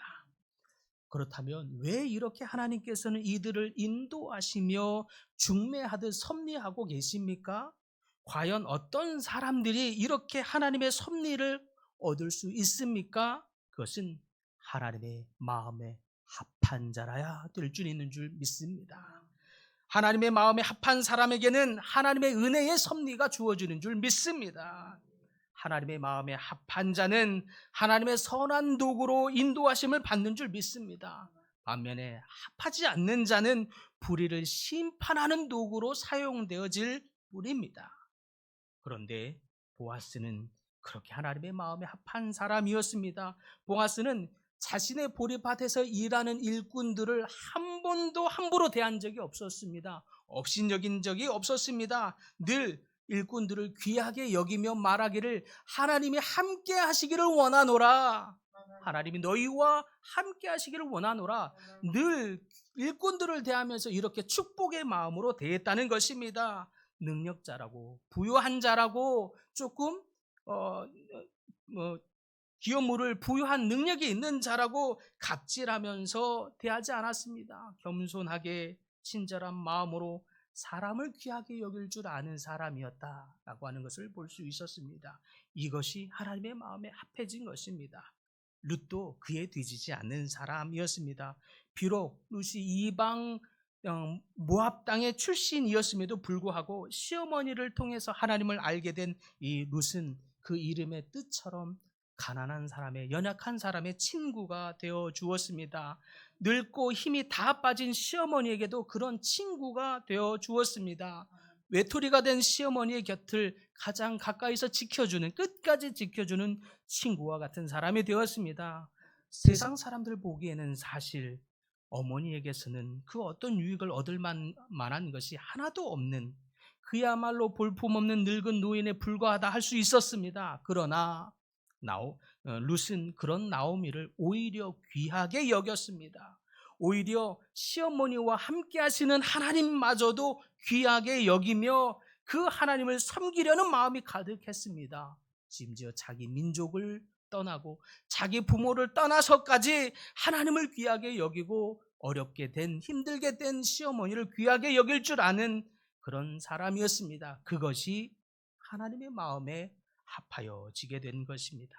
그렇다면 왜 이렇게 하나님께서는 이들을 인도하시며 중매하듯 섭리하고 계십니까? 과연 어떤 사람들이 이렇게 하나님의 섭리를 얻을 수 있습니까? 그것은 하나님의 마음에 합한 자라야 될 줄 있는 줄 믿습니다. 하나님의 마음에 합한 사람에게는 하나님의 은혜의 섭리가 주어지는 줄 믿습니다. 하나님의 마음에 합한 자는 하나님의 선한 도구로 인도하심을 받는 줄 믿습니다. 반면에 합하지 않는 자는 불의를 심판하는 도구로 사용되어질 뿐입니다. 그런데 보아스는 그렇게 하나님의 마음에 합한 사람이었습니다. 보아스는 자신의 보리밭에서 일하는 일꾼들을 한 번도 함부로 대한 적이 없었습니다. 업신여긴 적이 없었습니다. 늘 일꾼들을 귀하게 여기며 말하기를 하나님이 함께 하시기를 원하노라. 하나님이 너희와 함께 하시기를 원하노라. 늘 일꾼들을 대하면서 이렇게 축복의 마음으로 대했다는 것입니다. 능력자라고, 부유한 자라고, 조금 기업물을 부유한 능력이 있는 자라고 갑질하면서 대하지 않았습니다. 겸손하게 친절한 마음으로 사람을 귀하게 여길 줄 아는 사람이었다라고 하는 것을 볼 수 있었습니다. 이것이 하나님의 마음에 합해진 것입니다. 룻도 그에 뒤지지 않는 사람이었습니다. 비록 룻이 이방 모압 땅의 출신이었음에도 불구하고 시어머니를 통해서 하나님을 알게 된 이 룻은 그 이름의 뜻처럼 가난한 사람의, 연약한 사람의 친구가 되어 주었습니다. 늙고 힘이 다 빠진 시어머니에게도 그런 친구가 되어 주었습니다. 외톨이가 된 시어머니의 곁을 가장 가까이서 지켜주는, 끝까지 지켜주는 친구와 같은 사람이 되었습니다. 세상 사람들 보기에는 사실 어머니에게서는 그 어떤 유익을 얻을 만한 것이 하나도 없는, 그야말로 볼품없는 늙은 노인에 불과하다 할 수 있었습니다. 그러나 룻은 그런 나오미를 오히려 귀하게 여겼습니다. 오히려 시어머니와 함께 하시는 하나님마저도 귀하게 여기며 그 하나님을 섬기려는 마음이 가득했습니다. 심지어 자기 민족을 떠나고 자기 부모를 떠나서까지 하나님을 귀하게 여기고 어렵게 된, 힘들게 된 시어머니를 귀하게 여길 줄 아는 그런 사람이었습니다. 그것이 하나님의 마음에 합하여지게 된 것입니다.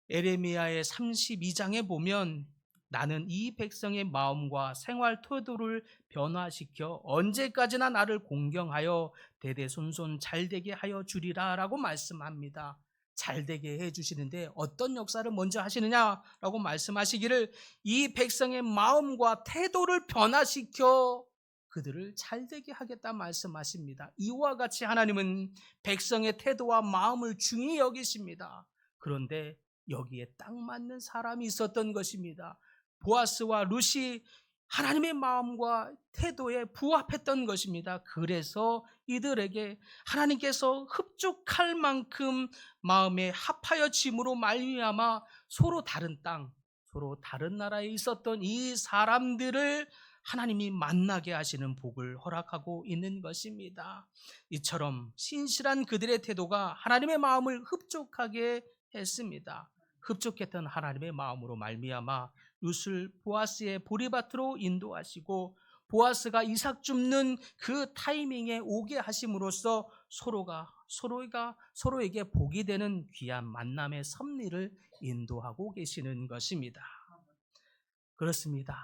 에레미야의 32장에 보면 나는 이 백성의 마음과 생활 태도를 변화시켜 언제까지나 나를 공경하여 대대손손 잘되게 하여 주리라 라고 말씀합니다. 잘되게 해주시는데 어떤 역사를 먼저 하시느냐라고 말씀하시기를 이 백성의 마음과 태도를 변화시켜 그들을 잘되게 하겠다 말씀하십니다. 이와 같이 하나님은 백성의 태도와 마음을 중히 여기십니다. 그런데 여기에 딱 맞는 사람이 있었던 것입니다. 보아스와 룻이 하나님의 마음과 태도에 부합했던 것입니다. 그래서 이들에게 하나님께서 흡족할 만큼 마음에 합하여짐으로 말미암아 서로 다른 땅, 서로 다른 나라에 있었던 이 사람들을 하나님이 만나게 하시는 복을 허락하고 있는 것입니다. 이처럼 신실한 그들의 태도가 하나님의 마음을 흡족하게 했습니다. 흡족했던 하나님의 마음으로 말미암아 룻을 보아스의 보리밭으로 인도하시고 보아스가 이삭 줍는 그 타이밍에 오게 하심으로써 서로가 서로에게 복이 되는 귀한 만남의 섭리를 인도하고 계시는 것입니다. 그렇습니다.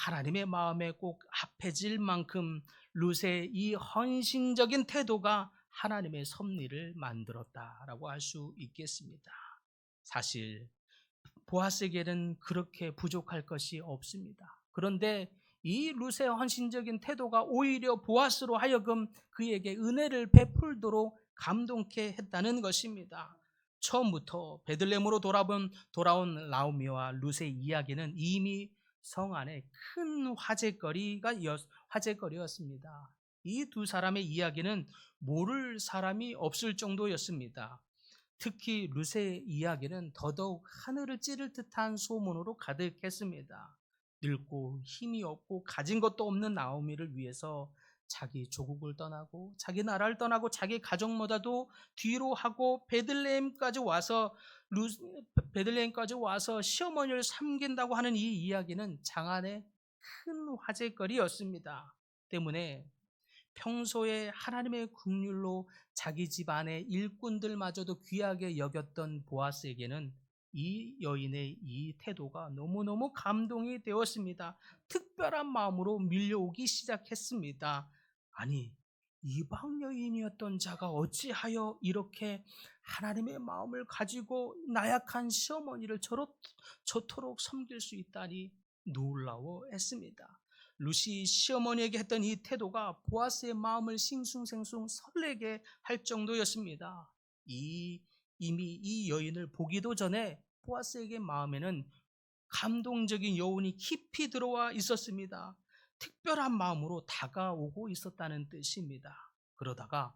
하나님의 마음에 꼭 합해질 만큼 룻의 이 헌신적인 태도가 하나님의 섭리를 만들었다라고 할 수 있겠습니다. 사실 보아스에게는 그렇게 부족할 것이 없습니다. 그런데 이 룻의 헌신적인 태도가 오히려 보아스로 하여금 그에게 은혜를 베풀도록 감동케 했다는 것입니다. 처음부터 베들레헴으로 돌아온 나오미와 룻의 이야기는 이미 성 안에 큰 화제거리였습니다. 이 두 사람의 이야기는 모를 사람이 없을 정도였습니다. 특히 룻의 이야기는 더더욱 하늘을 찌를 듯한 소문으로 가득했습니다. 늙고 힘이 없고 가진 것도 없는 나오미를 위해서 자기 조국을 떠나고 자기 나라를 떠나고 자기 가족보다도 뒤로 하고 베들레헴까지 와서 시어머니를 섬긴다고 하는 이 이야기는 장안의 큰 화제거리였습니다. 때문에 평소에 하나님의 긍휼로 자기 집안의 일꾼들마저도 귀하게 여겼던 보아스에게는 이 여인의 이 태도가 너무너무 감동이 되었습니다. 특별한 마음으로 밀려오기 시작했습니다. 아니, 이방 여인이었던 자가 어찌하여 이렇게 하나님의 마음을 가지고 나약한 시어머니를 저토록 섬길 수 있다니 놀라워했습니다. 룻이 시어머니에게 했던 이 태도가 보아스의 마음을 싱숭생숭 설레게 할 정도였습니다. 이미 이 여인을 보기도 전에 보아스에게 마음에는 감동적인 여운이 깊이 들어와 있었습니다. 특별한 마음으로 다가오고 있었다는 뜻입니다. 그러다가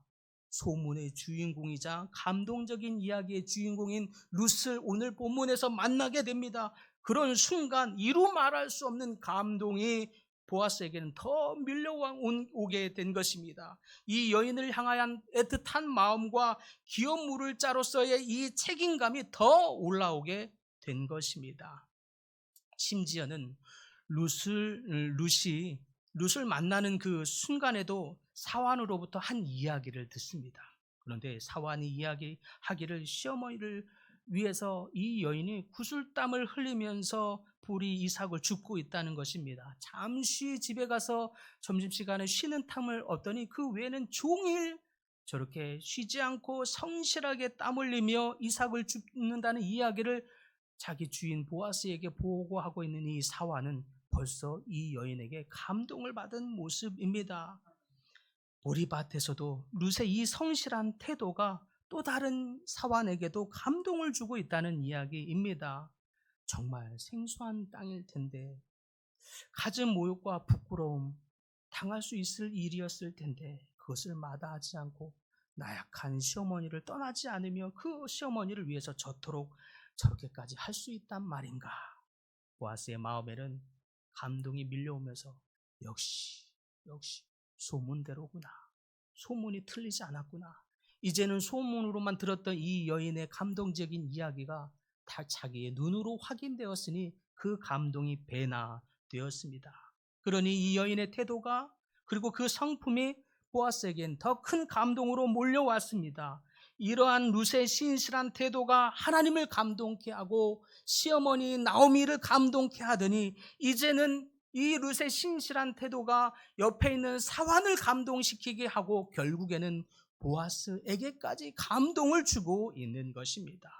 소문의 주인공이자 감동적인 이야기의 주인공인 룻을 오늘 본문에서 만나게 됩니다. 그런 순간 이루 말할 수 없는 감동이 보아스에게는 더 밀려오게 된 것입니다. 이 여인을 향한 애틋한 마음과 기업 물을 자로서의 이 책임감이 더 올라오게 된 것입니다. 심지어는 룻이 만나는 그 순간에도 사환으로부터 한 이야기를 듣습니다. 그런데 사환이 이야기하기를 시어머니를 위해서 이 여인이 구슬땀을 흘리면서 불이 이삭을 줍고 있다는 것입니다. 잠시 집에 가서 점심시간에 쉬는 탐을 얻더니 그 외에는 종일 저렇게 쉬지 않고 성실하게 땀 흘리며 이삭을 줍는다는 이야기를 자기 주인 보아스에게 보고하고 있는 이 사환은 벌써 이 여인에게 감동을 받은 모습입니다. 보리밭에서도 룻의 이 성실한 태도가 또 다른 사환에게도 감동을 주고 있다는 이야기입니다. 정말 생소한 땅일 텐데, 가진 모욕과 부끄러움 당할 수 있을 일이었을 텐데 그것을 마다하지 않고 나약한 시어머니를 떠나지 않으며 그 시어머니를 위해서 저토록 저렇게까지 할 수 있단 말인가. 보아스의 마음에는 감동이 밀려오면서 역시 소문대로구나. 소문이 틀리지 않았구나. 이제는 소문으로만 들었던 이 여인의 감동적인 이야기가 다 자기의 눈으로 확인되었으니 그 감동이 배나되었습니다. 그러니 이 여인의 태도가 그리고 그 성품이 보아스에겐 더 큰 감동으로 몰려왔습니다. 이러한 룻의 신실한 태도가 하나님을 감동케 하고 시어머니 나오미를 감동케 하더니 이제는 이 룻의 신실한 태도가 옆에 있는 사환을 감동시키게 하고 결국에는 보아스에게까지 감동을 주고 있는 것입니다.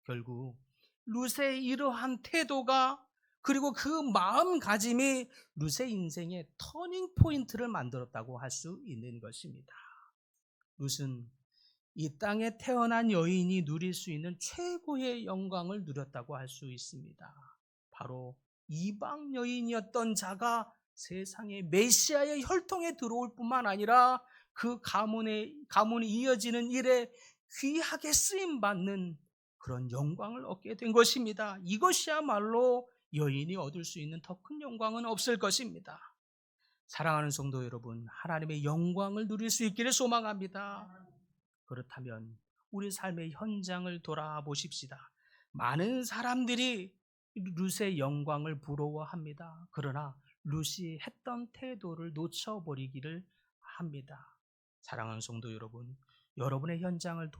결국 룻의 이러한 태도가 그리고 그 마음가짐이 룻의 인생의 터닝 포인트를 만들었다고 할 수 있는 것입니다. 룻은 이 땅에 태어난 여인이 누릴 수 있는 최고의 영광을 누렸다고 할 수 있습니다. 바로 이방 여인이었던 자가 세상의 메시아의 혈통에 들어올 뿐만 아니라 그 가문이 이어지는 일에 귀하게 쓰임받는 그런 영광을 얻게 된 것입니다. 이것이야말로 여인이 얻을 수 있는 더 큰 영광은 없을 것입니다. 사랑하는 성도 여러분, 하나님의 영광을 누릴 수 있기를 소망합니다. 그렇다면 우리 삶의 현장을 돌아보십시다. 많은 사람들이 룻의 영광을 부러워합니다. 그러나 룻이 했던 태도를 놓쳐버리기를 합니다. 사랑하는 성도 여러분, 여러분의 현장을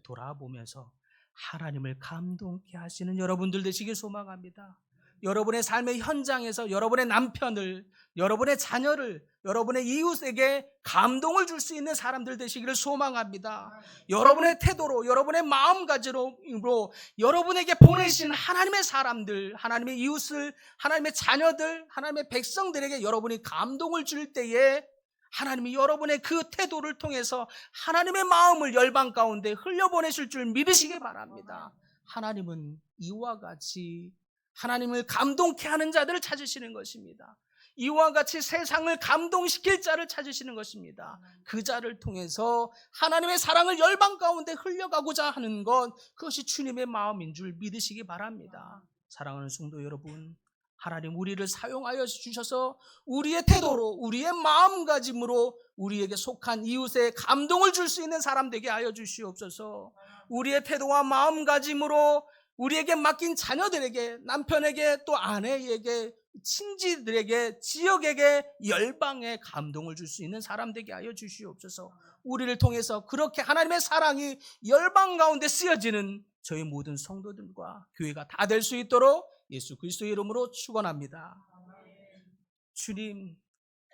돌아보면서 하나님을 감동케 하시는 여러분들 되시길 소망합니다. 여러분의 삶의 현장에서 여러분의 남편을, 여러분의 자녀를, 여러분의 이웃에게 감동을 줄 수 있는 사람들 되시기를 소망합니다. 여러분의 태도로, 여러분의 마음가짐으로 여러분에게 보내신 하나님의 사람들, 하나님의 이웃을, 하나님의 자녀들, 하나님의 백성들에게 여러분이 감동을 줄 때에 하나님이 여러분의 그 태도를 통해서 하나님의 마음을 열방 가운데 흘려보내실 줄 믿으시기 바랍니다. 하나님은 이와 같이 하나님을 감동케 하는 자들을 찾으시는 것입니다. 이와 같이 세상을 감동시킬 자를 찾으시는 것입니다. 그 자를 통해서 하나님의 사랑을 열방 가운데 흘려가고자 하는 것, 그것이 주님의 마음인 줄 믿으시기 바랍니다. 사랑하는 성도 여러분, 하나님 우리를 사용하여 주셔서 우리의 태도로, 우리의 마음가짐으로 우리에게 속한 이웃에 감동을 줄 수 있는 사람 되게 하여 주시옵소서. 우리의 태도와 마음가짐으로 우리에게 맡긴 자녀들에게, 남편에게, 또 아내에게, 친지들에게, 지역에게, 열방에 감동을 줄 수 있는 사람 되게 하여 주시옵소서. 우리를 통해서 그렇게 하나님의 사랑이 열방 가운데 쓰여지는 저희 모든 성도들과 교회가 다 될 수 있도록 예수 그리스도의 이름으로 축원합니다. 주님,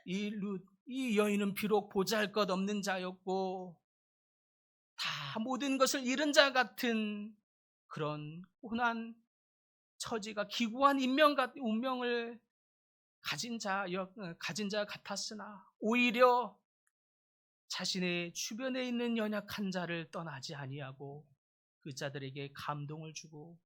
이 여인은 비록 보잘것없는 자였고 다 모든 것을 잃은 자 같은 그런 고난 처지가 기구한 운명을 가진 자 같았으나 오히려 자신의 주변에 있는 연약한 자를 떠나지 아니하고 그 자들에게 감동을 주고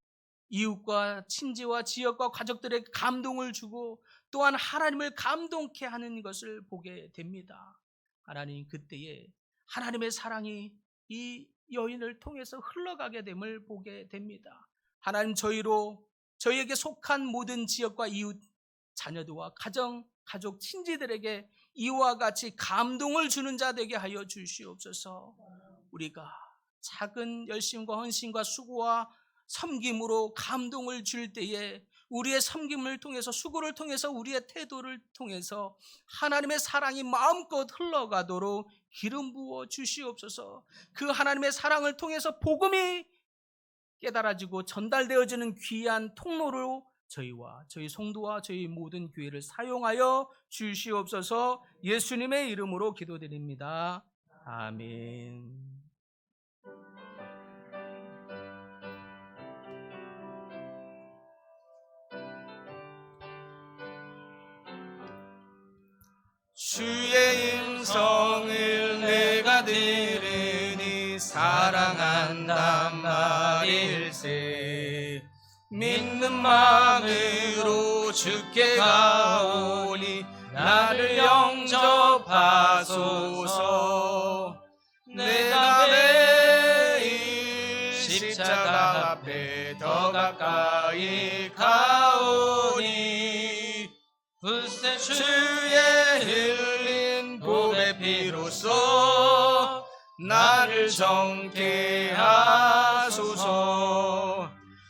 이웃과 친지와 지역과 가족들에게 감동을 주고 또한 하나님을 감동케 하는 것을 보게 됩니다. 하나님, 그때에 하나님의 사랑이 이 여인을 통해서 흘러가게 됨을 보게 됩니다. 하나님, 저희에게 속한 모든 지역과 이웃, 자녀들과 가족, 친지들에게 이와 같이 감동을 주는 자 되게 하여 주시옵소서. 우리가 작은 열심과 헌신과 수고와 섬김으로 감동을 줄 때에 우리의 섬김을 통해서, 수고를 통해서, 우리의 태도를 통해서 하나님의 사랑이 마음껏 흘러가도록 기름 부어 주시옵소서. 그 하나님의 사랑을 통해서 복음이 깨달아지고 전달되어지는 귀한 통로로 저희와 저희 성도와 저희 모든 교회를 사용하여 주시옵소서. 예수님의 이름으로 기도드립니다. 아멘. 주의 음성을 내가 들으니 사랑한단 말일세. 믿는 마음으로 주께 가오니 나를 영접하소서. 내가 앞에 더 가까이 가오니 굳세 주의 흘린 보배 피로써 나를 정케 하소서.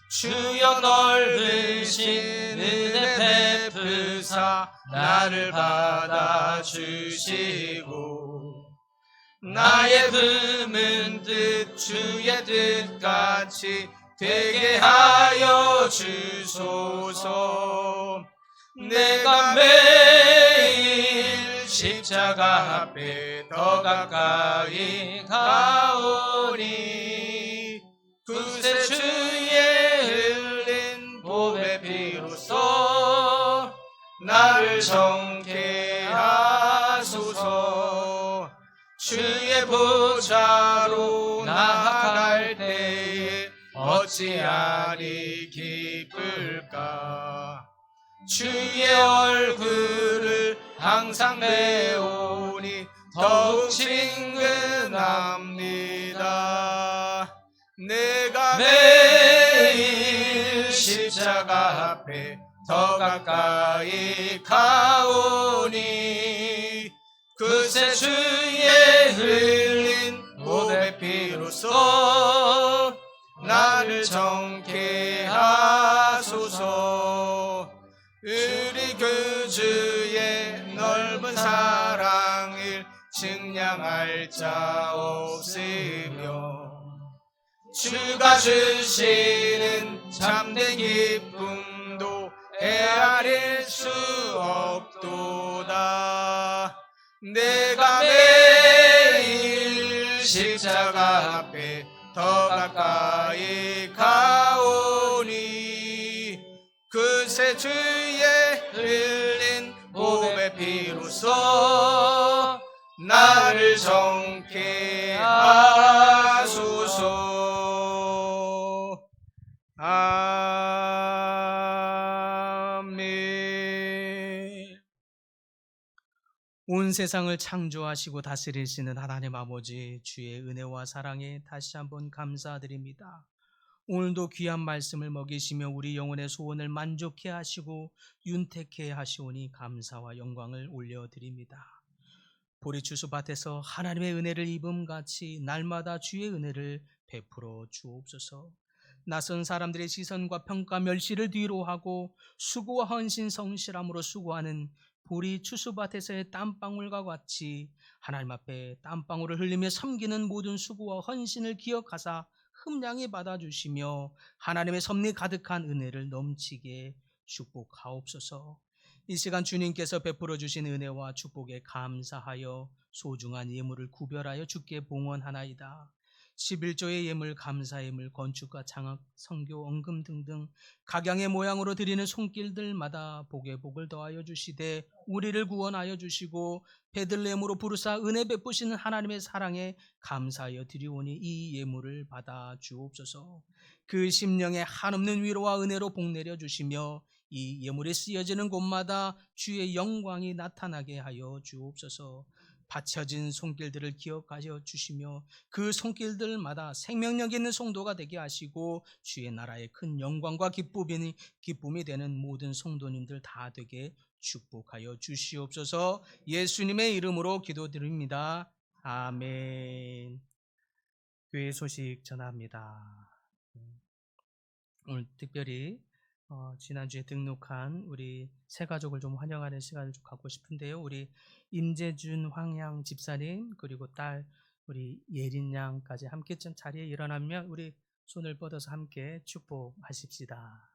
주여 넓으신 은혜 베푸사 나를 받아주시고 나의 품은 뜻 주의 뜻같이 되게 하여 주소서. 내가 매일 십자가 앞에 더 가까이 가오니 굳세 주의 흘린 보배 피로써 나를 정케 하소서. 주의 보좌로 나아갈 때에 어찌하리 기쁠까. 주의 얼굴을 항상 배우니 더욱 친근합니다. 내가 매일 십자가 앞에 더 가까이 가오니 굳세 주의 흘린 보배 피로써 나를 정케 하소서. 우리 그 주의 넓은 사랑을 증량할 자 없으며 주가 주시는 참된 기쁨도 헤아릴 수 없도다. 내가 매일 십자가 앞에 더 가까이 가오니 굳세 주의 흘린 보배 피로써 나를 정케 하소서. 아멘. 온 세상을 창조하시고 다스리시는 하나님 아버지, 주의 은혜와 사랑에 다시 한번 감사드립니다. 오늘도 귀한 말씀을 먹이시며 우리 영혼의 소원을 만족케 하시고 윤택케 하시오니 감사와 영광을 올려드립니다. 보리추수밭에서 하나님의 은혜를 입음같이 날마다 주의 은혜를 베풀어 주옵소서. 낯선 사람들의 시선과 평가 멸시를 뒤로하고 수고와 헌신 성실함으로 수고하는 보리추수밭에서의 땀방울과 같이 하나님 앞에 땀방울을 흘리며 섬기는 모든 수고와 헌신을 기억하사 흠량히 받아주시며 하나님의 섭리 가득한 은혜를 넘치게 축복하옵소서. 이 시간 주님께서 베풀어 주신 은혜와 축복에 감사하여 소중한 예물을 구별하여 주께 봉헌하나이다. 11조의 예물, 감사 예물, 건축과 장학, 선교, 언금 등등 각양의 모양으로 드리는 손길들마다 복에 복을 더하여 주시되 우리를 구원하여 주시고 베들레헴으로 부르사 은혜 베푸시는 하나님의 사랑에 감사하여 드리오니 이 예물을 받아 주옵소서. 그 심령에 한없는 위로와 은혜로 복내려 주시며 이 예물이 쓰여지는 곳마다 주의 영광이 나타나게 하여 주옵소서. 바쳐진 손길들을 기억하여 주시며 그 손길들마다 생명력 있는 성도가 되게 하시고 주의 나라의 큰 영광과 기쁨이 되는 모든 성도님들 다 되게 축복하여 주시옵소서. 예수님의 이름으로 기도드립니다. 아멘. 교회 소식 전합니다. 오늘 특별히 지난주에 등록한 우리 새 가족을 좀 환영하는 시간을 좀 갖고 싶은데요. 우리 임재준 황양 집사님 그리고 딸 우리 예린 양까지 함께 좀 자리에 일어나면 우리 손을 뻗어서 함께 축복하십시다.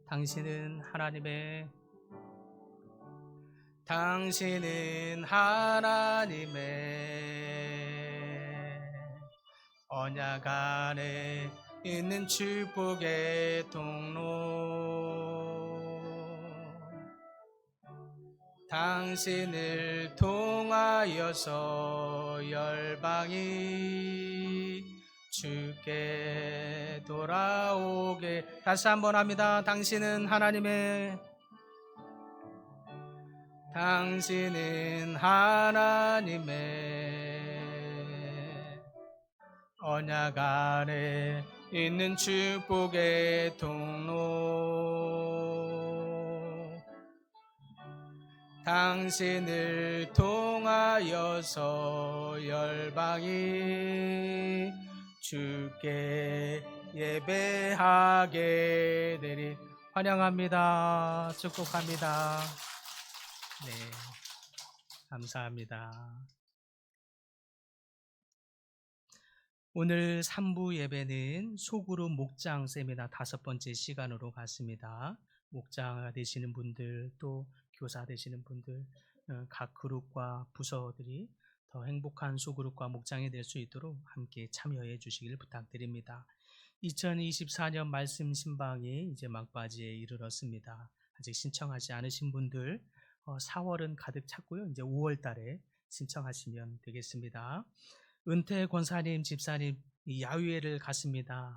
당신은 하나님의 언약 안에 있는 축복의 통로. 당신을 통하여서 열방이 주께 돌아오게. 다시 한번 합니다. 당신은 하나님의 언약 안에 있는 축복의 통로 당신을 통하여서 열방이 주께 예배하게 되리. 환영합니다. 축복합니다. 네, 감사합니다. 오늘 3부 예배는 소그룹 목장 세미나 5번째 시간으로 갔습니다. 목장 되시는 분들, 또 교사 되시는 분들, 각 그룹과 부서들이 더 행복한 소그룹과 목장이 될 수 있도록 함께 참여해 주시길 부탁드립니다. 2024년 말씀 신방이 이제 막바지에 이르렀습니다. 아직 신청하지 않으신 분들 4월은 가득 찼고요. 이제 5월 달에 신청하시면 되겠습니다. 은퇴 권사님, 집사님 야유회를 갔습니다.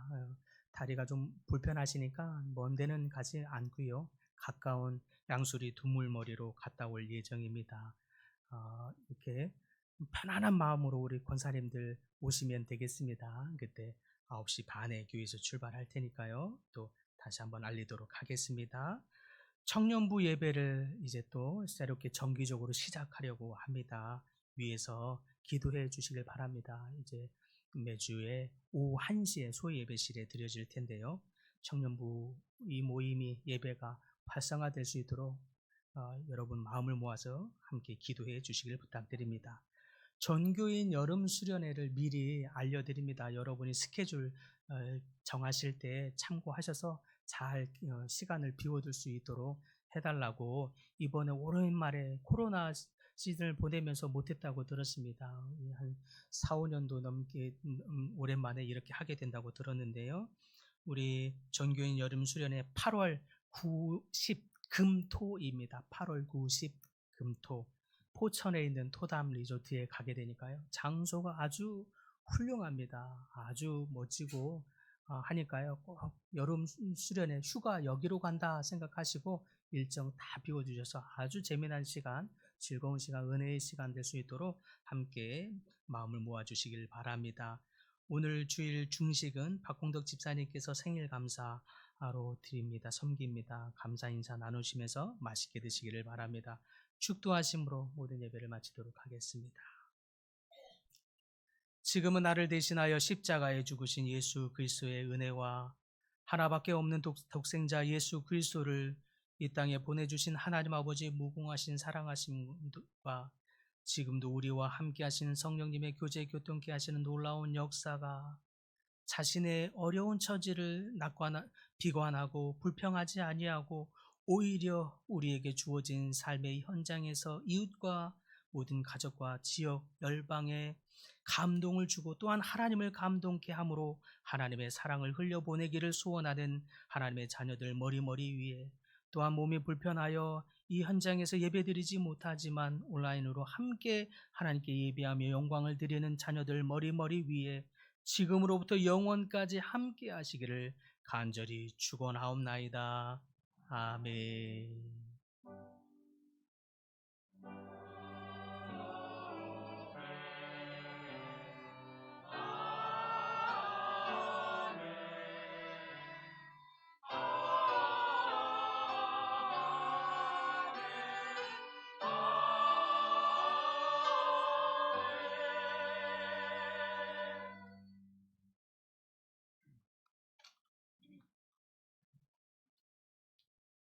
다리가 좀 불편하시니까 먼 데는 가지 않고요. 가까운 양수리 두물머리로 갔다 올 예정입니다. 이렇게 편안한 마음으로 우리 권사님들 오시면 되겠습니다. 그때 9시 반에 교회에서 출발할 테니까요. 또 다시 한번 알리도록 하겠습니다. 청년부 예배를 이제 또 새롭게 정기적으로 시작하려고 합니다. 위에서 기도해 주시길 바랍니다. 이제 매주에 오후 1시에 소위 예배실에 드려질 텐데요. 청년부 이 모임이 예배가 활성화될 수 있도록 여러분 마음을 모아서 함께 기도해 주시길 부탁드립니다. 전교인 여름 수련회를 미리 알려드립니다. 여러분이 스케줄 정하실 때 참고하셔서 잘 시간을 비워둘 수 있도록 해달라고 이번에 오랜만에 코로나 시즌을 보내면서 못했다고 들었습니다. 한 4, 5년도 넘게 오랜만에 이렇게 하게 된다고 들었는데요. 우리 전교인 여름 수련회 8월 9, 10 금토입니다. 8월 9, 10 금토 포천에 있는 토담 리조트에 가게 되니까요. 장소가 아주 훌륭합니다. 아주 멋지고 하니까요. 꼭 여름 수련회 휴가 여기로 간다 생각하시고 일정 다 비워주셔서 아주 재미난 시간, 즐거운 시간, 은혜의 시간 될 수 있도록 함께 마음을 모아주시길 바랍니다. 오늘 주일 중식은 박홍덕 집사님께서 생일 감사로 드립니다. 섬깁니다. 감사 인사 나누시면서 맛있게 드시기를 바랍니다. 축도하심으로 모든 예배를 마치도록 하겠습니다. 지금은 나를 대신하여 십자가에 죽으신 예수 그리스도의 은혜와 하나밖에 없는 독생자 예수 그리스도를 이 땅에 보내주신 하나님 아버지의 무궁하신 사랑하심과 지금도 우리와 함께 하시는 성령님의 교제 교통케 하시는 놀라운 역사가 자신의 어려운 처지를 비관하고 불평하지 아니하고 오히려 우리에게 주어진 삶의 현장에서 이웃과 모든 가족과 지역, 열방에 감동을 주고 또한 하나님을 감동케 함으로 하나님의 사랑을 흘려보내기를 소원하는 하나님의 자녀들 머리머리 위에 또한 몸이 불편하여 이 현장에서 예배드리지 못하지만 온라인으로 함께 하나님께 예배하며 영광을 드리는 자녀들 머리머리 위에 지금으로부터 영원까지 함께 하시기를 간절히 축원하옵나이다. 아멘.